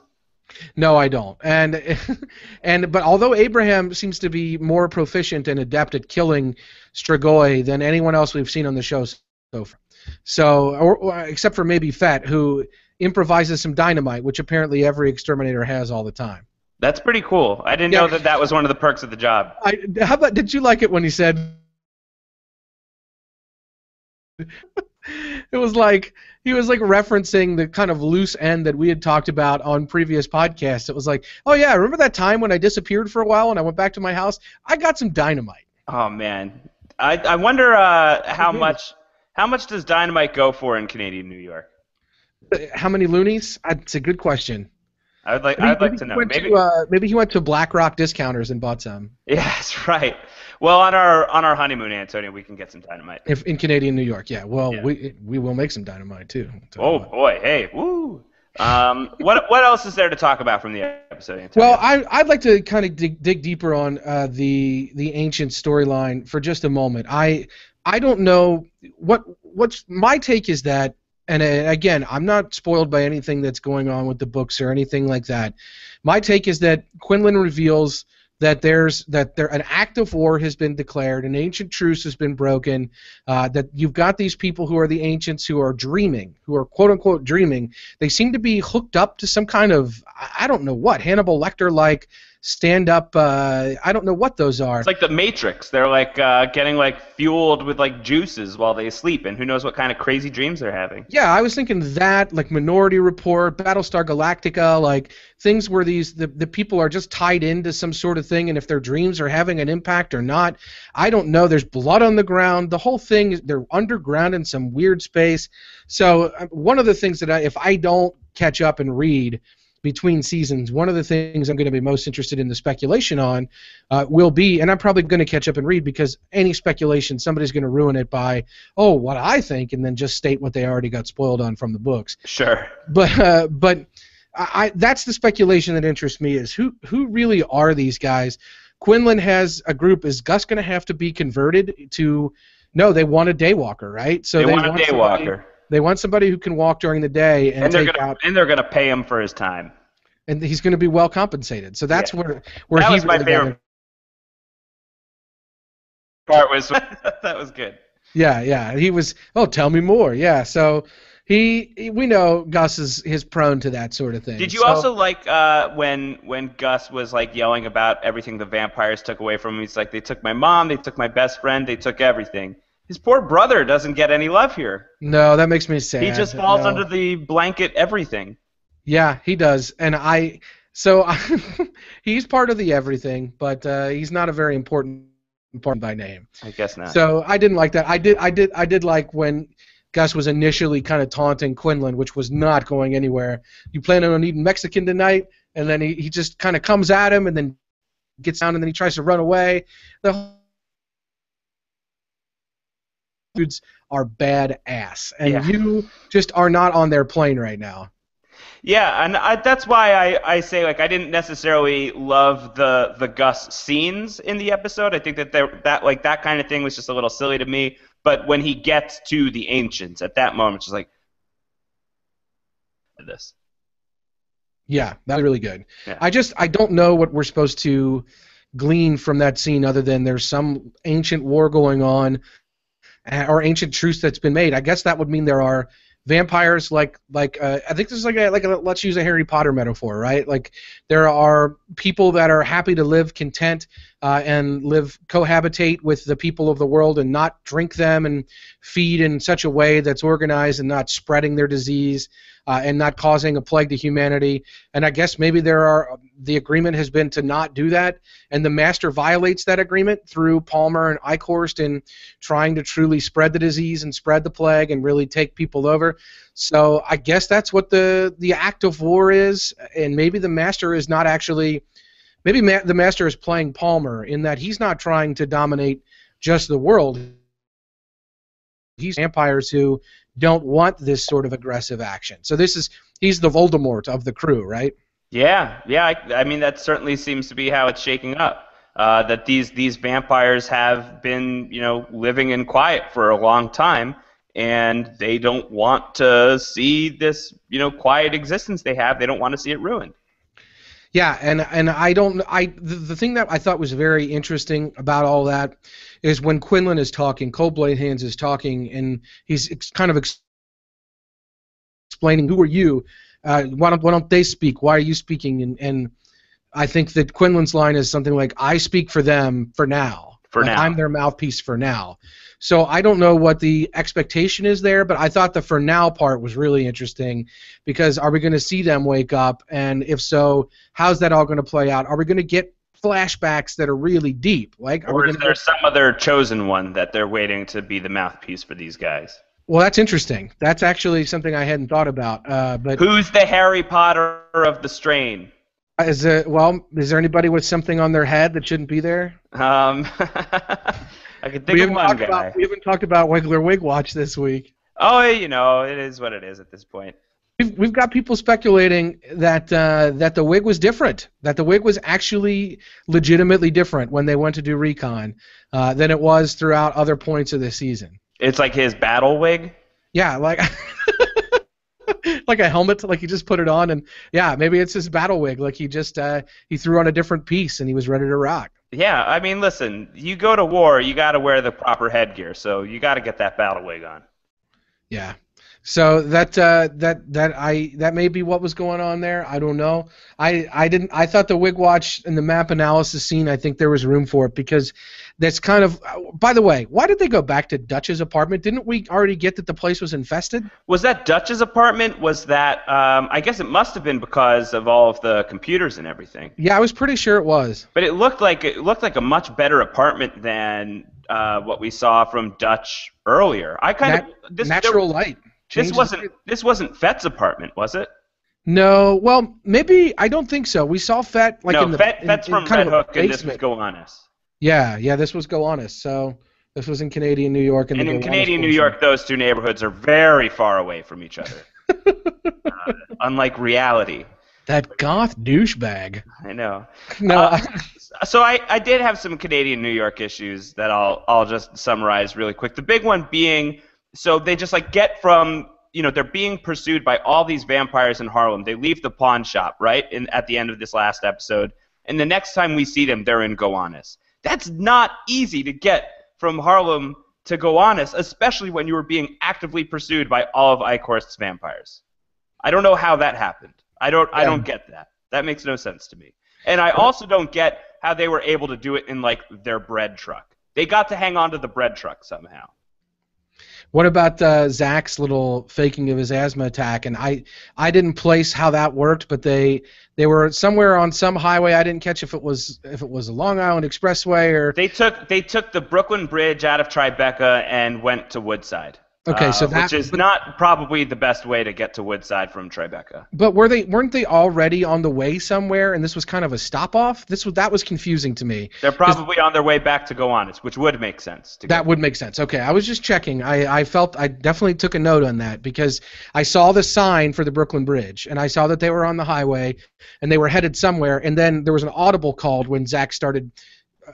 S2: No, I don't. But although Abraham seems to be more proficient and adept at killing Strigoi than anyone else we've seen on the show so far. So, except for maybe Fett, who improvises some dynamite, which apparently every exterminator has all the time.
S1: That's pretty cool. I didn't know that was one of the perks of the job.
S2: How about, did you like it when he said it was like he was like referencing the kind of loose end that we had talked about on previous podcasts. It was like, oh yeah, remember that time when I disappeared for a while and I went back to my house? I got some dynamite.
S1: Oh man, I wonder how much does dynamite go for in Canadian New York?
S2: How many loonies? It's a good question.
S1: I'd like to know.
S2: Maybe he went to Black Rock Discounters and bought some.
S1: Yeah, that's right. Well, on our honeymoon, Antonio, we can get some dynamite.
S2: If in Canadian New York, yeah. Well, yeah. We will make some dynamite too.
S1: Oh boy, hey, woo! What else is there to talk about from the episode, Antonio?
S2: Well, I'd like to kind of dig deeper on the ancient storyline for just a moment. I don't know what's my take is that. And again, I'm not spoiled by anything that's going on with the books or anything like that. My take is that Quinlan reveals that an act of war has been declared, an ancient truce has been broken, that you've got these people who are the ancients who are dreaming, who are quote-unquote dreaming. They seem to be hooked up to some kind of, I don't know what, Hannibal Lecter-like stand-up, I don't know what those are.
S1: It's like the Matrix. They're like getting like fueled with like juices while they sleep, and who knows what kind of crazy dreams they're having.
S2: Yeah, I was thinking that, like Minority Report, Battlestar Galactica, like things where the people are just tied into some sort of thing, and if their dreams are having an impact or not, I don't know. There's blood on the ground. The whole thing, they're underground in some weird space. So one of the things that if I don't catch up and read between seasons, one of the things I'm going to be most interested in the speculation on will be, and I'm probably going to catch up and read because any speculation, somebody's going to ruin it by, what I think, and then just state what they already got spoiled on from the books.
S1: Sure.
S2: But that's the speculation that interests me is who really are these guys? Quinlan has a group. Is Gus going to have to be converted to? No, they want a daywalker, right? So
S1: they want a daywalker.
S2: They want somebody who can walk during the day and
S1: they're going to pay him for his time.
S2: And he's going to be well compensated. So that's where
S1: that
S2: he
S1: was my favorite part. That was good.
S2: Yeah. He was. Oh, tell me more. Yeah. So we know Gus is prone to that sort of thing.
S1: Did you also like when Gus was like yelling about everything the vampires took away from him? He's like, they took my mom, they took my best friend, they took everything. His poor brother doesn't get any love here.
S2: No, that makes me sad.
S1: He just falls under the blanket everything.
S2: Yeah, he does. And he's part of the everything, but he's not a very important part by name.
S1: I guess not.
S2: So I didn't like that. I did like when Gus was initially kind of taunting Quinlan, which was not going anywhere. You planning on eating Mexican tonight? And then he just kind of comes at him and then gets down and then he tries to run away. The dudes are badass, and you just are not on their plane right now.
S1: Yeah, and that's why I say like I didn't necessarily love the Gus scenes in the episode. I think that kind of thing was just a little silly to me. But when he gets to the Ancients at that moment, it's just like this.
S2: Yeah, that was really good.
S1: Yeah.
S2: I don't know what we're supposed to glean from that scene other than there's some ancient war going on or ancient truce that's been made. I guess that would mean there are vampires like I think this is like a let's use a Harry Potter metaphor, right? Like there are people that are happy to live content and cohabitate with the people of the world and not drink them and feed in such a way that's organized and not spreading their disease and not causing a plague to humanity. And I guess maybe the agreement has been to not do that, and the Master violates that agreement through Palmer and Eichhorst in trying to truly spread the disease and spread the plague and really take people over. So I guess that's what the act of war is, and maybe the Master is not actually. Maybe the Master is playing Palmer in that he's not trying to dominate just the world. He's vampires who don't want this sort of aggressive action. So he's the Voldemort of the crew, right?
S1: Yeah. I mean, that certainly seems to be how it's shaking up. That these vampires have been, living in quiet for a long time, and they don't want to see this, quiet existence they have. They don't want to see it ruined.
S2: Yeah, and the thing that I thought was very interesting about all that is when Quinlan is talking, Cold Blade Hands is talking, and he's kind of explaining, who are you? Why don't they speak? Why are you speaking? And I think that Quinlan's line is something like, I speak for them for now. I'm their mouthpiece for now. So I don't know what the expectation is there, but I thought the for now part was really interesting because are we going to see them wake up? And if so, how's that all going to play out? Are we going to get flashbacks that are really deep?
S1: Or is there some other chosen one that they're waiting to be the mouthpiece for these guys?
S2: Well, that's interesting. That's actually something I hadn't thought about. But
S1: who's the Harry Potter of the strain?
S2: Is there anybody with something on their head that shouldn't be there?
S1: I could think of one guy.
S2: We haven't talked about Wigler Wig Watch this week.
S1: Oh, it is what it is at this point.
S2: We've got people speculating that the wig was different, that the wig was actually legitimately different when they went to do recon than it was throughout other points of the season.
S1: It's like his battle wig?
S2: Yeah, like like a helmet, like he just put it on, and yeah, maybe it's his battle wig, like he just he threw on a different piece and he was ready to rock.
S1: Yeah, I mean, listen, you go to war, you got to wear the proper headgear, so you got to get that battle wig on.
S2: Yeah. So that may be what was going on there. I don't know. I thought the Wig Watch and the map analysis scene, I think there was room for it because that's kind of. By the way, why did they go back to Dutch's apartment? Didn't we already get that the place was infested?
S1: Was that Dutch's apartment? Was that? I guess it must have been because of all of the computers and everything.
S2: Yeah, I was pretty sure it was.
S1: But it looked like a much better apartment than what we saw from Dutch earlier.
S2: Natural light.
S1: This wasn't Fett's apartment, was it?
S2: No, well, maybe I don't think so. We saw Fett
S1: Fett's from Red Hook, and this was Gowanus.
S2: Yeah, this was Gowanus. So this was in Canadian New York,
S1: and in Canadian New York, those two neighborhoods are very far away from each other, unlike reality.
S2: That goth douchebag.
S1: I know.
S2: No.
S1: So I did have some Canadian New York issues that I'll just summarize really quick. The big one being. So they just get from, they're being pursued by all these vampires in Harlem. They leave the pawn shop, right, at the end of this last episode. And the next time we see them, they're in Gowanus. That's not easy to get from Harlem to Gowanus, especially when you were being actively pursued by all of Eichhorst's vampires. I don't know how that happened. I don't get that. That makes no sense to me. And I also don't get how they were able to do it in, their bread truck. They got to hang on to the bread truck somehow.
S2: What about Zach's little faking of his asthma attack? And I didn't place how that worked, but they were somewhere on some highway. I didn't catch if it was a Long Island Expressway or.
S1: They took the Brooklyn Bridge out of Tribeca and went to Woodside.
S2: Okay, so
S1: which is not probably the best way to get to Woodside from Tribeca.
S2: But weren't they already on the way somewhere, and this was kind of a stop off? That was confusing to me.
S1: They're probably on their way back to Gowanus, which would make sense.
S2: That would make sense. Okay, I was just checking. I felt I definitely took a note on that because I saw the sign for the Brooklyn Bridge, and I saw that they were on the highway, and they were headed somewhere, and then there was an audible called when Zach started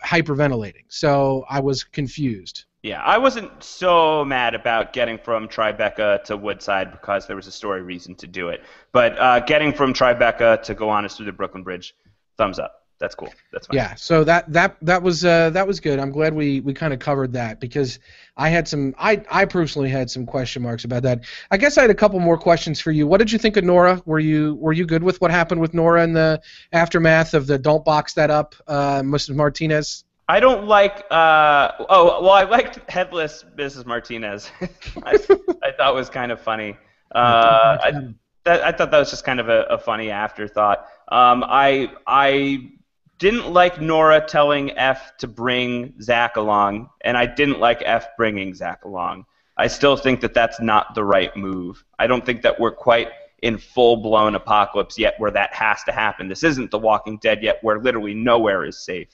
S2: hyperventilating. So I was confused.
S1: Yeah, I wasn't so mad about getting from Tribeca to Woodside because there was a story reason to do it. But getting from Tribeca to Gowanus through the Brooklyn Bridge, thumbs up. That's cool. That's fine.
S2: Yeah, so that was good. I'm glad we kind of covered that because I personally had some question marks about that. I guess I had a couple more questions for you. What did you think of Nora? Were you good with what happened with Nora in the aftermath of the "Don't box that up," Mrs. Martinez?
S1: I don't like. I liked headless Mrs. Martinez. I thought was kind of funny. I thought that was just kind of a funny afterthought. I didn't like Nora telling F to bring Zach along, and I didn't like F bringing Zach along. I still think that that's not the right move. I don't think that we're quite in full-blown apocalypse yet where that has to happen. This isn't The Walking Dead yet where literally nowhere is safe.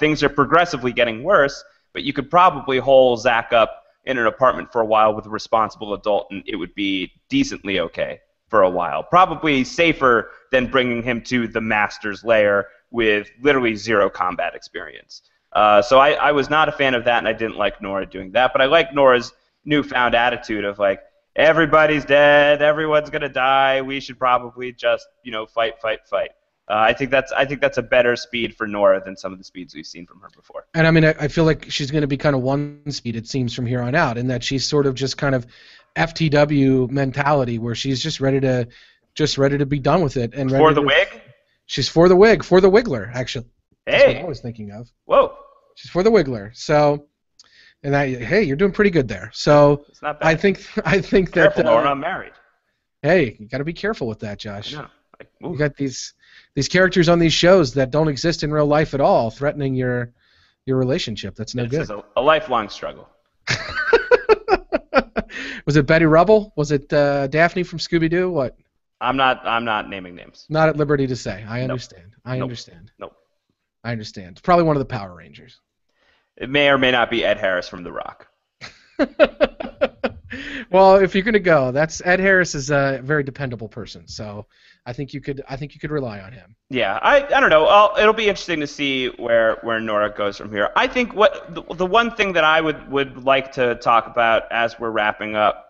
S1: Things are progressively getting worse, but you could probably hole Zach up in an apartment for a while with a responsible adult, and it would be decently okay for a while. Probably safer than bringing him to the Master's lair with literally zero combat experience. So I was not a fan of that, and I didn't like Nora doing that. But I like Nora's newfound attitude of like, everybody's dead, everyone's gonna die, we should probably just fight. I think that's a better speed for Nora than some of the speeds we've seen from her before.
S2: And I mean, I feel like she's going to be kind of one speed, it seems, from here on out, in that she's sort of just kind of FTW mentality, where she's just ready to be done with it and
S1: for the wig.
S2: She's for the wig, for the Wigler, actually. That's what I was thinking of.
S1: Whoa.
S2: She's for the Wigler. So, hey, you're doing pretty good there. So
S1: it's not bad.
S2: I think
S1: Careful,
S2: that.
S1: Nora, I'm married.
S2: Hey, you got to be careful with that, Josh.
S1: I know.
S2: You got these characters on these shows that don't exist in real life at all, threatening your relationship. That's no good.
S1: It's a lifelong struggle.
S2: Was it Betty Rubble? Was it Daphne from Scooby-Doo? What?
S1: I'm not naming names.
S2: Not at liberty to say. I understand.
S1: Nope.
S2: I understand. It's probably one of the Power Rangers.
S1: It may or may not be Ed Harris from The Rock.
S2: Well, if you're gonna go, Ed Harris is a very dependable person, so I think you could rely on him.
S1: Yeah, I don't know. It'll be interesting to see where Nora goes from here. I think the one thing that I would like to talk about as we're wrapping up,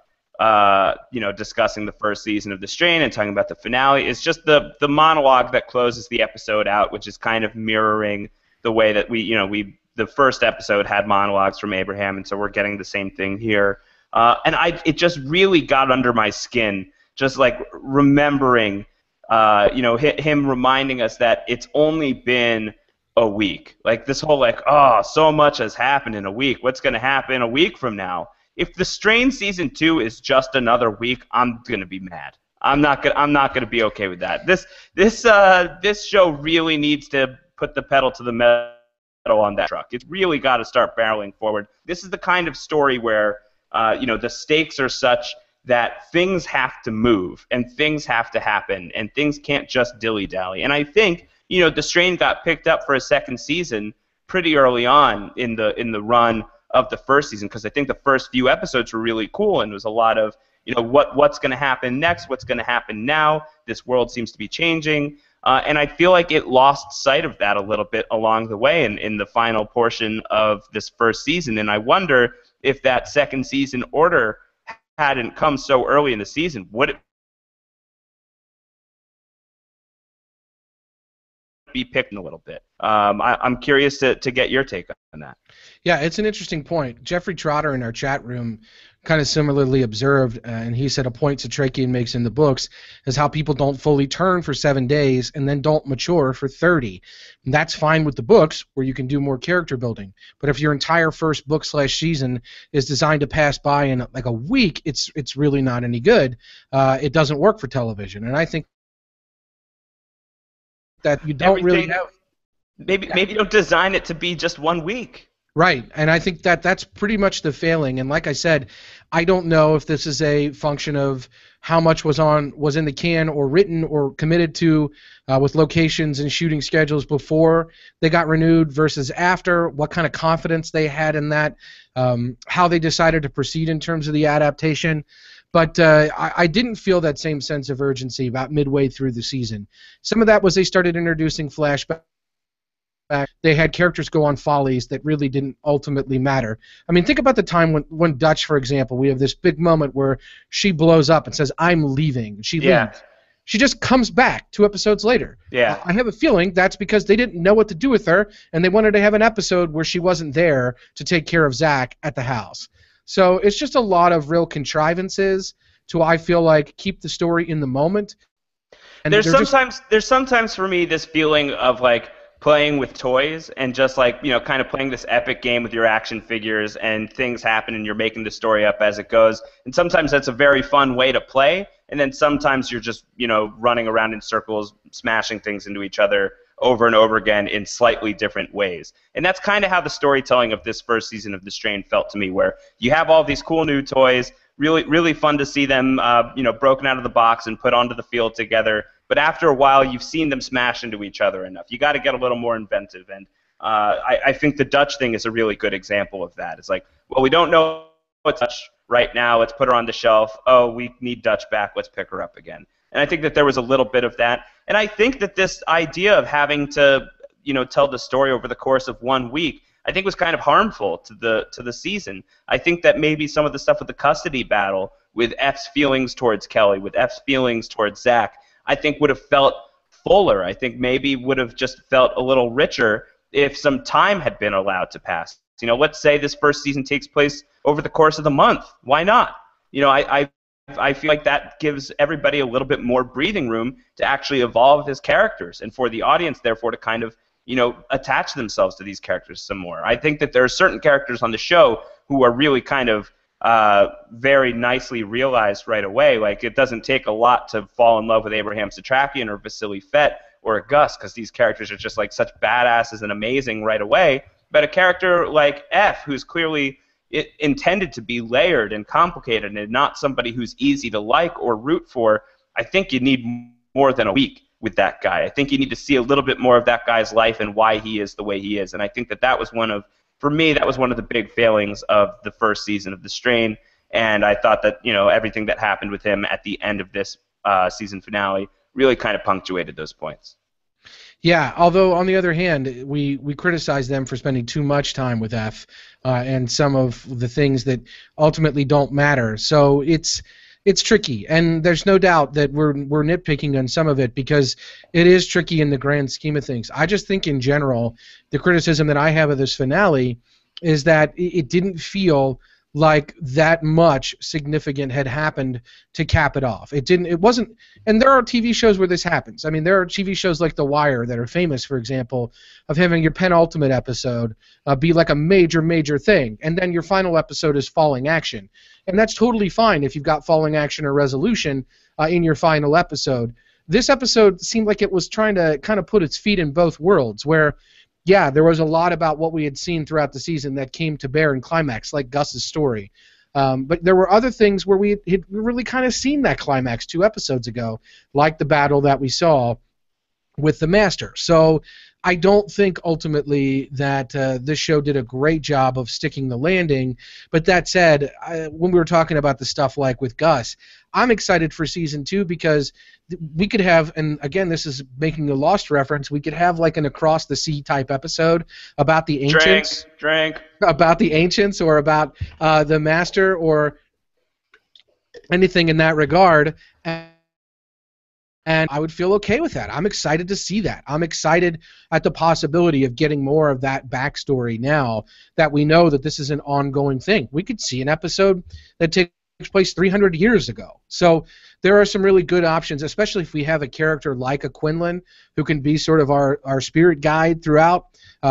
S1: discussing the first season of The Strain and talking about the finale is just the monologue that closes the episode out, which is kind of mirroring the way that the first episode had monologues from Abraham, and so we're getting the same thing here. And it just really got under my skin, just like remembering, him reminding us that it's only been a week. Like this whole so much has happened in a week. What's going to happen a week from now? If The Strain season 2 is just another week, I'm going to be mad. I'm not going to be okay with that. This show really needs to put the pedal to the metal on that truck. It's really got to start barreling forward. This is the kind of story where the stakes are such that things have to move and things have to happen and things can't just dilly-dally. And I think, The Strain got picked up for a second season pretty early on in the run of the first season because I think the first few episodes were really cool and it was a lot of, what's going to happen next, what's going to happen now, this world seems to be changing. And I feel like it lost sight of that a little bit along the way in the final portion of this first season. And I wonder if that second season order hadn't come so early in the season, would it be picked a little bit? I'm curious to get your take on that.
S2: Yeah, it's an interesting point. Jeffrey Trotter in our chat room kind of similarly observed, and he said a point Satrakian makes in the books is how people don't fully turn for 7 days and then don't mature for 30. And that's fine with the books where you can do more character building. But if your entire first book/season is designed to pass by in like a week, it's really not any good. It doesn't work for television. And I think that you don't really have...
S1: Maybe don't design it to be just 1 week.
S2: Right, and I think that that's pretty much the failing. And like I said, I don't know if this is a function of how much was in the can or written or committed to with locations and shooting schedules before they got renewed versus after, what kind of confidence they had in that, how they decided to proceed in terms of the adaptation. But I didn't feel that same sense of urgency about midway through the season. Some of that was they started introducing flashbacks. They had characters go on follies that really didn't ultimately matter. I mean, think about the time when Dutch, for example, we have this big moment where she blows up and says, "I'm leaving." She leaves. She just comes back 2 episodes later.
S1: Yeah.
S2: I have a feeling that's because they didn't know what to do with her, and they wanted to have an episode where she wasn't there to take care of Zach at the house. So it's just a lot of real contrivances to, I feel like, keep the story in the moment. And
S1: there's sometimes for me this feeling of like playing with toys and just like, kind of playing this epic game with your action figures, and things happen and you're making the story up as it goes. And sometimes that's a very fun way to play, and then sometimes you're just, running around in circles, smashing things into each other over and over again in slightly different ways. And that's kind of how the storytelling of this first season of The Strain felt to me, where you have all these cool new toys, really, really fun to see them, broken out of the box and put onto the field together. But after a while, you've seen them smash into each other enough. You got to get a little more inventive, and I think the Dutch thing is a really good example of that. It's like, well, we don't know what's Dutch right now. Let's put her on the shelf. Oh, we need Dutch back. Let's pick her up again. And I think that there was a little bit of that. And I think that this idea of having to, tell the story over the course of 1 week, I think was kind of harmful to the season. I think that maybe some of the stuff with the custody battle, with F's feelings towards Kelly, with F's feelings towards Zach, I think would have felt fuller. I think maybe would have just felt a little richer if some time had been allowed to pass. Let's say this first season takes place over the course of the month. Why not? I feel like that gives everybody a little bit more breathing room to actually evolve as characters, and for the audience, therefore, to kind of, attach themselves to these characters some more. I think that there are certain characters on the show who are really kind of very nicely realized right away. Like, it doesn't take a lot to fall in love with Abraham Satrakian or Vasily Fett or Gus, because these characters are just like such badasses and amazing right away. But a character like F, who's clearly intended to be layered and complicated and not somebody who's easy to like or root for, I think you need more than a week with that guy. I think you need to see a little bit more of that guy's life and why he is the way he is. And I think that was one of the big failings of the first season of The Strain. And I thought that, everything that happened with him at the end of this season finale really kind of punctuated those points.
S2: Yeah, although on the other hand, we criticize them for spending too much time with F and some of the things that ultimately don't matter. So it's tricky, and there's no doubt that we're nitpicking on some of it because it is tricky in the grand scheme of things. I just think in general, the criticism that I have of this finale is that it didn't feel like that much significant had happened to cap it off. It wasn't, and there are TV shows where this happens. I mean, there are TV shows like The Wire that are famous, for example, of having your penultimate episode be like a major, major thing, and then your final episode is falling action. And that's totally fine if you've got falling action or resolution in your final episode. This episode seemed like it was trying to kind of put its feet in both worlds, where yeah, there was a lot about what we had seen throughout the season that came to bear in climax, like Gus's story. But there were other things where we had really kind of seen that climax 2 episodes ago, like the battle that we saw with the Master. So I don't think ultimately that this show did a great job of sticking the landing. But that said, when we were talking about the stuff like with Gus, I'm excited for season 2 because we could have, and again, this is making a Lost reference, we could have like an Across the Sea type episode about the ancients.
S1: Drink.
S2: About the ancients or about the Master or anything in that regard. And I would feel okay with that. I'm excited to see that. I'm excited at the possibility of getting more of that backstory now that we know that this is an ongoing thing. We could see an episode that takes place 300 years ago. So there are some really good options, especially if we have a character like a Quinlan who can be sort of our spirit guide throughout.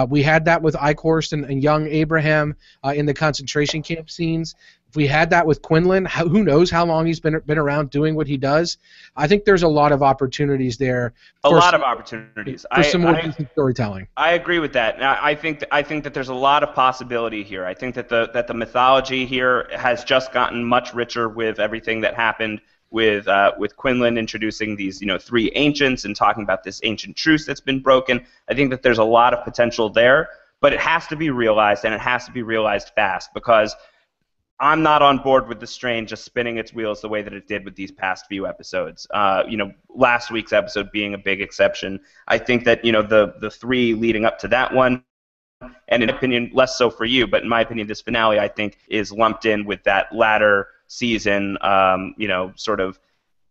S2: We had that with Eichhorst and young Abraham in the concentration camp scenes. If we had that with Quinlan, who knows how long he's been around doing what he does. I think there's a lot of opportunities there.
S1: A lot of opportunities
S2: for some more decent storytelling.
S1: I agree with that. Now, I think that there's a lot of possibility here. I think that the mythology here has just gotten much richer with everything that happened with Quinlan introducing these 3 ancients and talking about this ancient truce that's been broken. I think that there's a lot of potential there, but it has to be realized, and it has to be realized fast, because I'm not on board with the strain just spinning its wheels the way that it did with these past few episodes. Last week's episode being a big exception. I think that the 3 leading up to that one, and in my opinion, less so for you, but in my opinion, this finale I think is lumped in with that latter season, sort of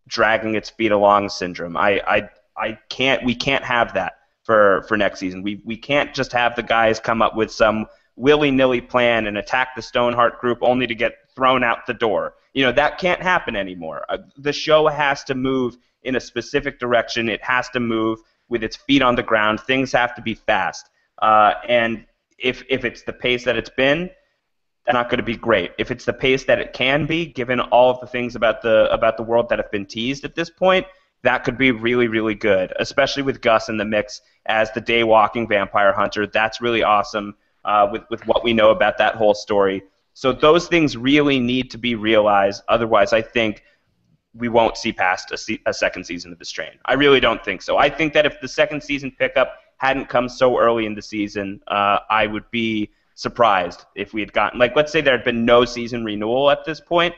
S1: dragging its feet along syndrome. We can't have that for next season. We can't just have the guys come up with some willy-nilly plan and attack the Stoneheart group only to get thrown out the door. That can't happen anymore. The show has to move in a specific direction. It has to move with its feet on the ground. Things have to be fast. And if it's the pace that it's been, that's not going to be great. If it's the pace that it can be, given all of the things about the world that have been teased at this point, that could be really, really good, especially with Gus in the mix as the day-walking vampire hunter. That's really awesome. With what we know about that whole story. So those things really need to be realized. Otherwise, I think we won't see past a second season of The Strain. I really don't think so. I think that if the second season pickup hadn't come so early in the season, I would be surprised if we had gotten, let's say there had been no season renewal at this point,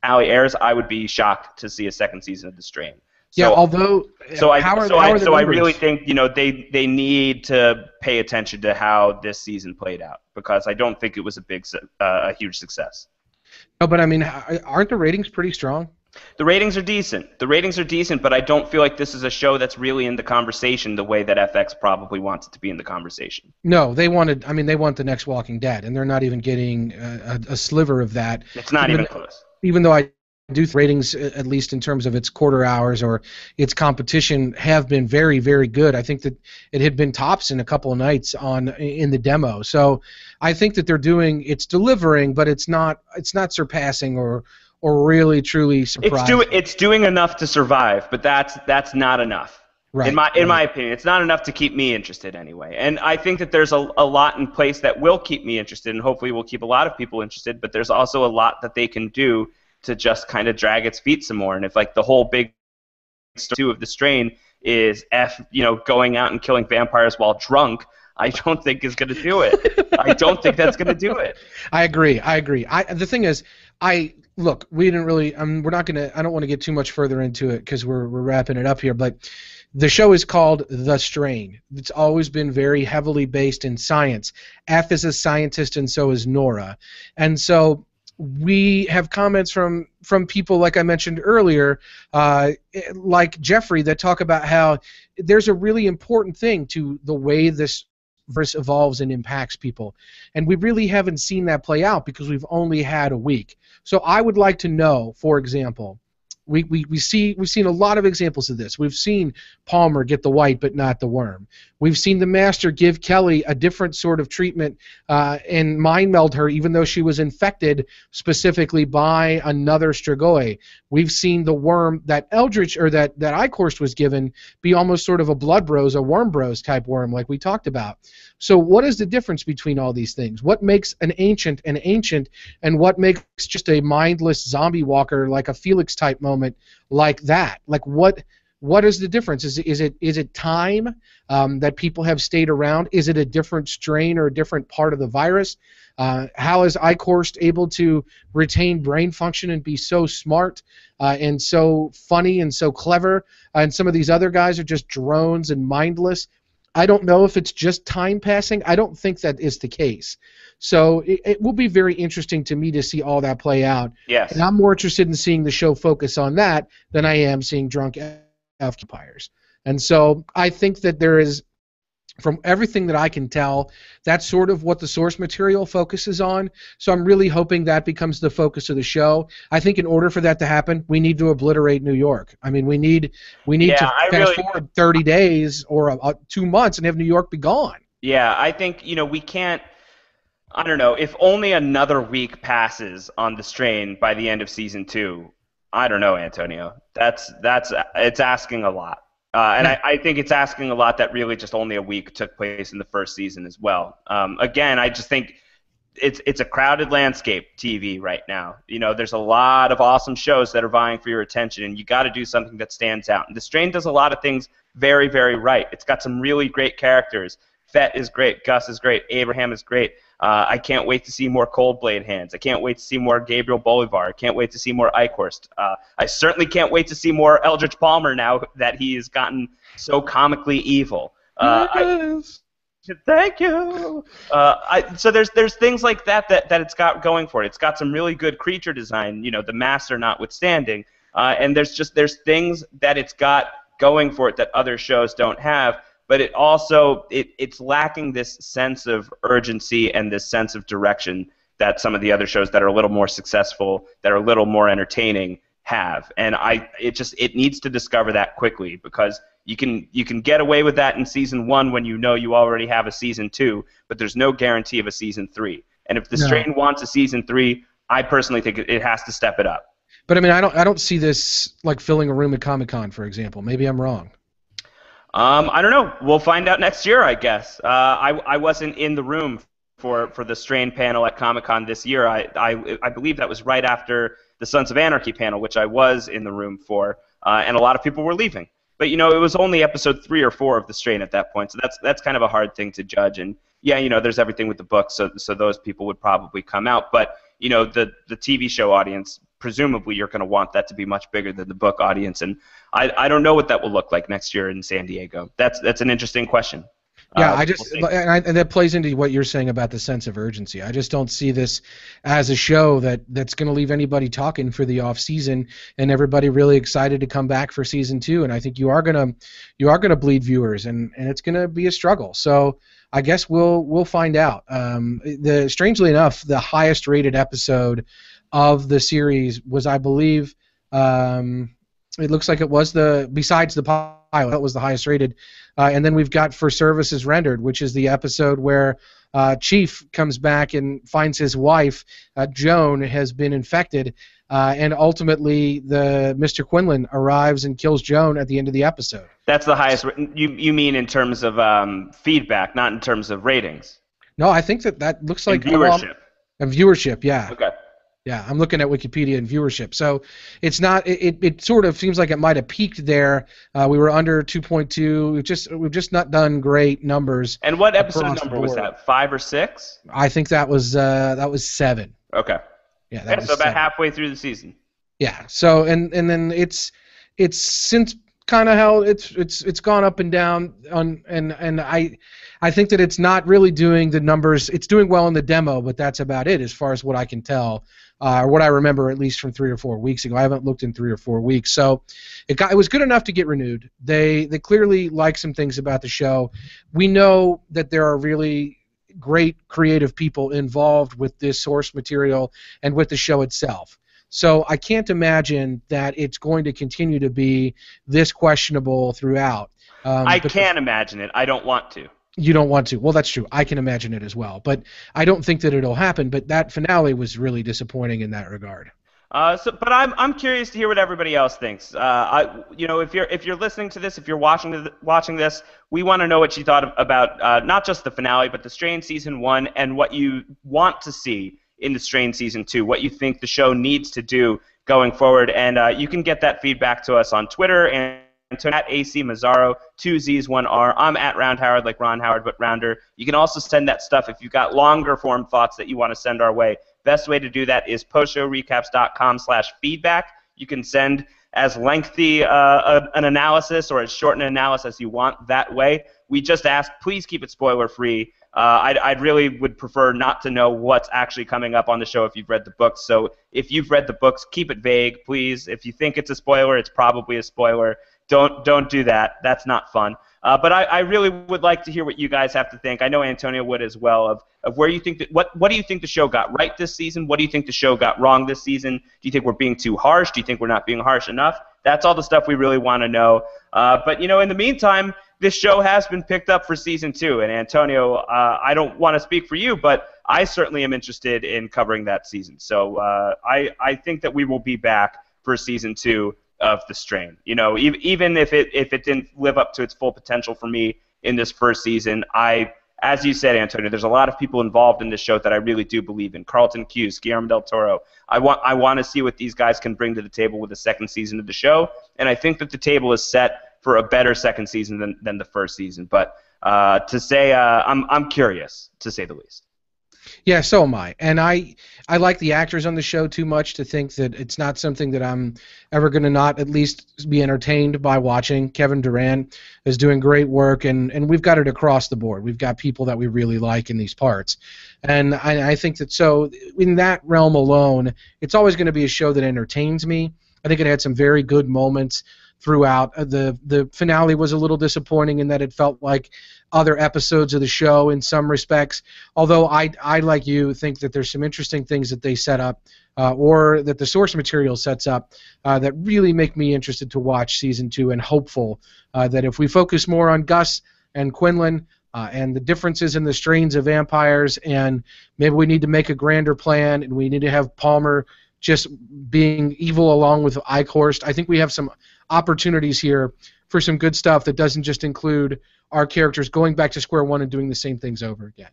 S1: Allie airs, I would be shocked to see a second season of The Strain.
S2: Yeah, although
S1: I really think they need to pay attention to how this season played out, because I don't think it was a huge success.
S2: No, but I mean, aren't the ratings pretty strong?
S1: The ratings are decent, but I don't feel like this is a show that's really in the conversation the way that FX probably wants it to be in the conversation.
S2: No, they want the next Walking Dead, and they're not even getting a sliver of that.
S1: It's not even close.
S2: Even though I do ratings, at least in terms of its quarter hours or its competition, have been very, very good. I think that it had been tops in a couple of nights in the demo. So I think that it's delivering, but it's not surpassing or really truly surprising.
S1: It's doing enough to survive, but that's not enough.
S2: Right.
S1: In my opinion, it's not enough to keep me interested anyway. And I think that there's a lot in place that will keep me interested, and hopefully will keep a lot of people interested. But there's also a lot that they can do to just kind of drag its feet some more. And if the whole big story of The Strain is going out and killing vampires while drunk, I don't think is going to do it. I don't think that's going to do it.
S2: I agree. The thing is, look, we didn't really. We're not going to. I don't want to get too much further into it because we're wrapping it up here. But the show is called The Strain. It's always been very heavily based in science. F is a scientist, and so is Nora. And so we have comments from people, like I mentioned earlier, like Jeffrey, that talk about how there's a really important thing to the way this verse evolves and impacts people. And we really haven't seen that play out because we've only had a week. So I would like to know, for example, we've seen a lot of examples of this. We've seen Palmer get the white but not the worm. We've seen the Master give Kelly a different sort of treatment and mind meld her, even though she was infected specifically by another Strigoi. We've seen the worm that Eldritch or that Eichhorst was given be almost sort of a Blood Bros, a Worm Bros type worm, like we talked about. So what is the difference between all these things? What makes an ancient, and what makes just a mindless zombie walker like a Felix type moment like that? Like what is the difference? Is it time that people have stayed around? Is it a different strain or a different part of the virus? How is Eichhorst able to retain brain function and be so smart and so funny and so clever? And some of these other guys are just drones and mindless. I don't know if it's just time passing. I don't think that is the case. So it will be very interesting to me to see all that play out.
S1: Yes.
S2: And I'm more interested in seeing the show focus on that than I am seeing drunk vampires. And so I think that there is, from everything that I can tell, that's sort of what the source material focuses on. So I'm really hoping that becomes the focus of the show. I think in order for that to happen, we need to obliterate New York. I mean, we need to fast forward 30 days or 2 months and have New York be gone.
S1: Yeah, I think we can't. I don't know. If only another week passes on the strain by the end of season 2, I don't know, Antonio. That's it's asking a lot, and
S2: Yeah.
S1: I think it's asking a lot that really just only a week took place in the first season as well. Again, I just think it's a crowded landscape, TV right now. There's a lot of awesome shows that are vying for your attention, and you got to do something that stands out. And the strain does a lot of things very, very right. It's got some really great characters. Fett is great. Gus is great. Abraham is great. I can't wait to see more Cold Blade hands. I can't wait to see more Gabriel Bolivar. I can't wait to see more Eichhorst. I certainly can't wait to see more Eldritch Palmer now that he has gotten so comically evil.
S2: Yes.
S1: Thank you. So there's things like that it's got going for it. It's got some really good creature design, the master notwithstanding, and there's things that it's got going for it that other shows don't have. But it also it's lacking this sense of urgency and this sense of direction that some of the other shows that are a little more successful, that are a little more entertaining have. And it needs to discover that quickly, because you can get away with that in season 1 when you already have a season 2, but there's no guarantee of a season 3. And if the strain wants a season 3, I personally think it has to step it up.
S2: But I mean, I don't see this like filling a room at Comic-Con, for example. Maybe I'm wrong.
S1: I don't know. We'll find out next year, I guess. I wasn't in the room for the Strain panel at Comic-Con this year. I believe that was right after the Sons of Anarchy panel, which I was in the room for, and a lot of people were leaving. But it was only episode 3 or 4 of the Strain at that point, so that's kind of a hard thing to judge. And yeah, there's everything with the book, so those people would probably come out. But the TV show audience, presumably you're going to want that to be much bigger than the book audience, and I don't know what that will look like next year in San Diego. That's an interesting question.
S2: Yeah, and that plays into what you're saying about the sense of urgency. I just don't see this as a show that's going to leave anybody talking for the off season and everybody really excited to come back for season 2. And I think you are gonna bleed viewers, and it's going to be a struggle. So I guess we'll find out. Strangely enough, the highest rated episode of the series was, I believe, it looks like it was besides the pilot, it was the highest rated. And then we've got For Services Rendered, which is the episode where Chief comes back and finds his wife, Joan, has been infected, and ultimately the Mr. Quinlan arrives and kills Joan at the end of the episode.
S1: That's the highest. You mean in terms of feedback, not in terms of ratings?
S2: No, I think that looks like
S1: viewership.
S2: Viewership, yeah.
S1: Okay.
S2: Yeah, I'm looking at Wikipedia and viewership. So it's not. It sort of seems like it might have peaked there. We were under 2.2. We've just not done great numbers.
S1: And what episode number was that? 5 or 6?
S2: I think that was 7.
S1: Okay.
S2: Yeah,
S1: that was so about 7. Halfway through the season.
S2: Yeah. So and then it's since kind of how it's gone up and down and I think that it's not really doing the numbers. It's doing well in the demo, but that's about it as far as what I can tell, or what I remember at least from 3 or 4 weeks ago. I haven't looked in 3 or 4 weeks, so it was good enough to get renewed. They clearly like some things about the show. We know that there are really great creative people involved with this source material and with the show itself. So I can't imagine that it's going to continue to be this questionable throughout.
S1: I can imagine it. I don't want to.
S2: You don't want to. Well, that's true. I can imagine it as well. But I don't think that it'll happen. But that finale was really disappointing in that regard.
S1: But I'm curious to hear what everybody else thinks. If you're listening to this, if you're watching this, we want to know what you thought about not just the finale, but the Strain season 1 and what you want to see in the Strain season 2. What you think the show needs to do going forward, and you can get that feedback to us on Twitter and at AC Mazzaro, 2 Z's, 1 R. I'm at Round Howard, like Ron Howard, but rounder. You can also send that stuff if you've got longer form thoughts that you want to send our way. Best way to do that is postshowrecaps.com/feedback. You can send as lengthy an analysis or as short an analysis as you want that way. We just ask, please keep it spoiler free. I'd really would prefer not to know what's actually coming up on the show if you've read the books. So if you've read the books, keep it vague, please. If you think it's a spoiler, it's probably a spoiler. Don't do that. That's not fun. But I really would like to hear what you guys have to think. I know Antonio would as well, of where you think that what do you think the show got right this season? What do you think the show got wrong this season? Do you think we're being too harsh? Do you think we're not being harsh enough? That's all the stuff we really want to know. But in the meantime, this show has been picked up for season 2. And Antonio, I don't want to speak for you, but I certainly am interested in covering that season. So I think that we will be back for season 2 of The Strain. You know, even if it didn't live up to its full potential for me in this first season, as you said, Antonio, there's a lot of people involved in this show that I really do believe in. Carlton Cuse, Guillermo del Toro. I want to see what these guys can bring to the table with the second season of the show, and I think that the table is set for a better second season than the first season. But to say I'm curious, to say the least.
S2: Yeah, so am I. And I like the actors on the show too much to think that it's not something that I'm ever going to not at least be entertained by watching. Kevin Durant is doing great work, and we've got it across the board. We've got people that we really like in these parts. And I think that so in that realm alone, it's always going to be a show that entertains me. I think it had some very good moments throughout. The finale was a little disappointing in that it felt like other episodes of the show in some respects, although I like you, think that there's some interesting things that they set up or that the source material sets up that really make me interested to watch season 2 and hopeful that if we focus more on Gus and Quinlan and the differences in the strains of vampires, and maybe we need to make a grander plan and we need to have Palmer just being evil along with Eichhorst. I think we have some opportunities here for some good stuff that doesn't just include our characters going back to square one and doing the same things over again.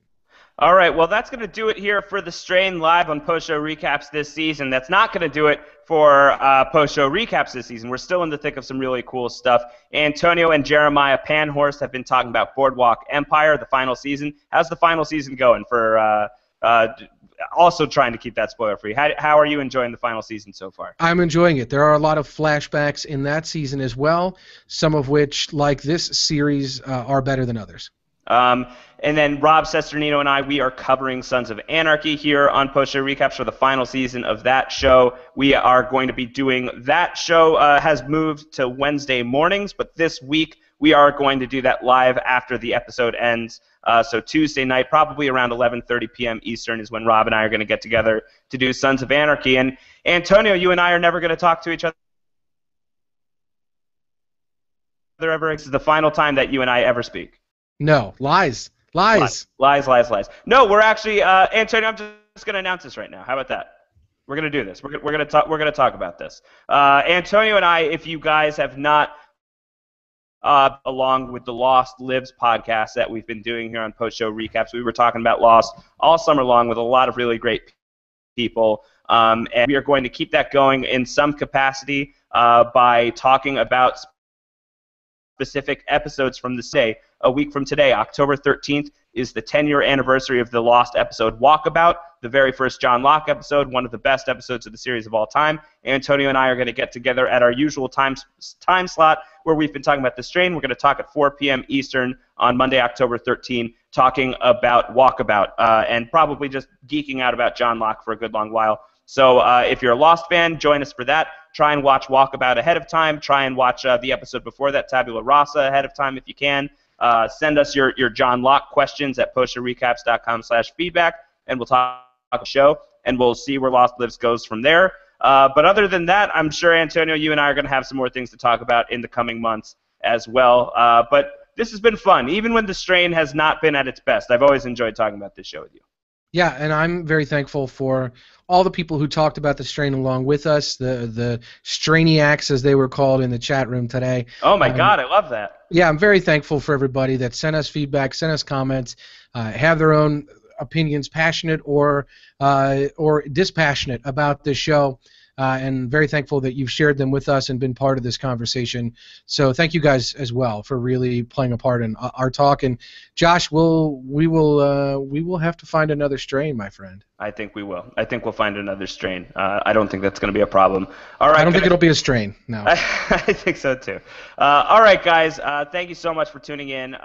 S1: All right, well, that's going to do it here for The Strain live on post-show recaps this season. That's not going to do it for post-show recaps this season. We're still in the thick of some really cool stuff. Antonio and Jeremiah Panhorst have been talking about Boardwalk Empire, the final season. How's the final season going for also trying to keep that spoiler-free? How are you enjoying the final season so far?
S2: I'm enjoying it. There are a lot of flashbacks in that season as well, some of which, like this series, are better than others.
S1: And then Rob Sesternino and I, we are covering Sons of Anarchy here on post-show recaps for the final season of that show. We are going to be doing that show has moved to Wednesday mornings, but this week we are going to do that live after the episode ends. So Tuesday night, probably around 11:30 p.m. Eastern, is when Rob and I are going to get together to do Sons of Anarchy. And Antonio, you and I are never going to talk to each other ever. This is the final time that you and I ever speak.
S2: No, lies.
S1: Lies. No, we're actually, Antonio, I'm just going to announce this right now. How about that? We're going to do this. We're going to talk about this. Antonio and I, if you guys have not, along with the Lost Lives podcast that we've been doing here on post-show recaps, we were talking about Lost all summer long with a lot of really great people, and we are going to keep that going in some capacity by talking about specific episodes from the day. A week from today, October 13th, is the 10-year anniversary of the Lost episode Walkabout, the very first John Locke episode, one of the best episodes of the series of all time. Antonio and I are going to get together at our usual time slot where we've been talking about The Strain. We're going to talk at 4 p.m. Eastern on Monday, October 13th, talking about Walkabout and probably just geeking out about John Locke for a good long while. So if you're a Lost fan, join us for that. Try and watch Walkabout ahead of time. Try and watch the episode before that, Tabula Rasa, ahead of time if you can. Send us your John Locke questions at postshowrecaps.com/feedback, and we'll talk the show, and we'll see where Lost Lives goes from there. But other than that, I'm sure, Antonio, you and I are going to have some more things to talk about in the coming months as well. But this has been fun. Even when The Strain has not been at its best, I've always enjoyed talking about this show with you.
S2: Yeah, and I'm very thankful for all the people who talked about The Strain along with us, the Strainiacs, as they were called in the chat room today.
S1: Oh, my God, I love that.
S2: Yeah, I'm very thankful for everybody that sent us feedback, sent us comments, have their own opinions, passionate or dispassionate about this show, and very thankful that you've shared them with us and been part of this conversation. So thank you guys as well for really playing a part in our talk. And Josh, we will have to find another strain, my friend.
S1: I think we will. I think we'll find another strain. I don't think that's going to be a problem. All right.
S2: I don't think it'll be a strain. No.
S1: I think so too. All right, guys. Thank you so much for tuning in.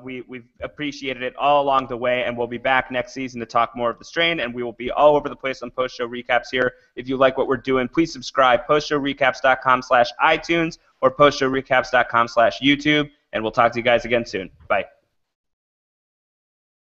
S1: We've appreciated it all along the way, and we'll be back next season to talk more of The Strain, and we will be all over the place on post-show recaps here. If you like what we're doing, please subscribe. postshowrecaps.com/iTunes or postshowrecaps.com/YouTube, and we'll talk to you guys again soon. Bye.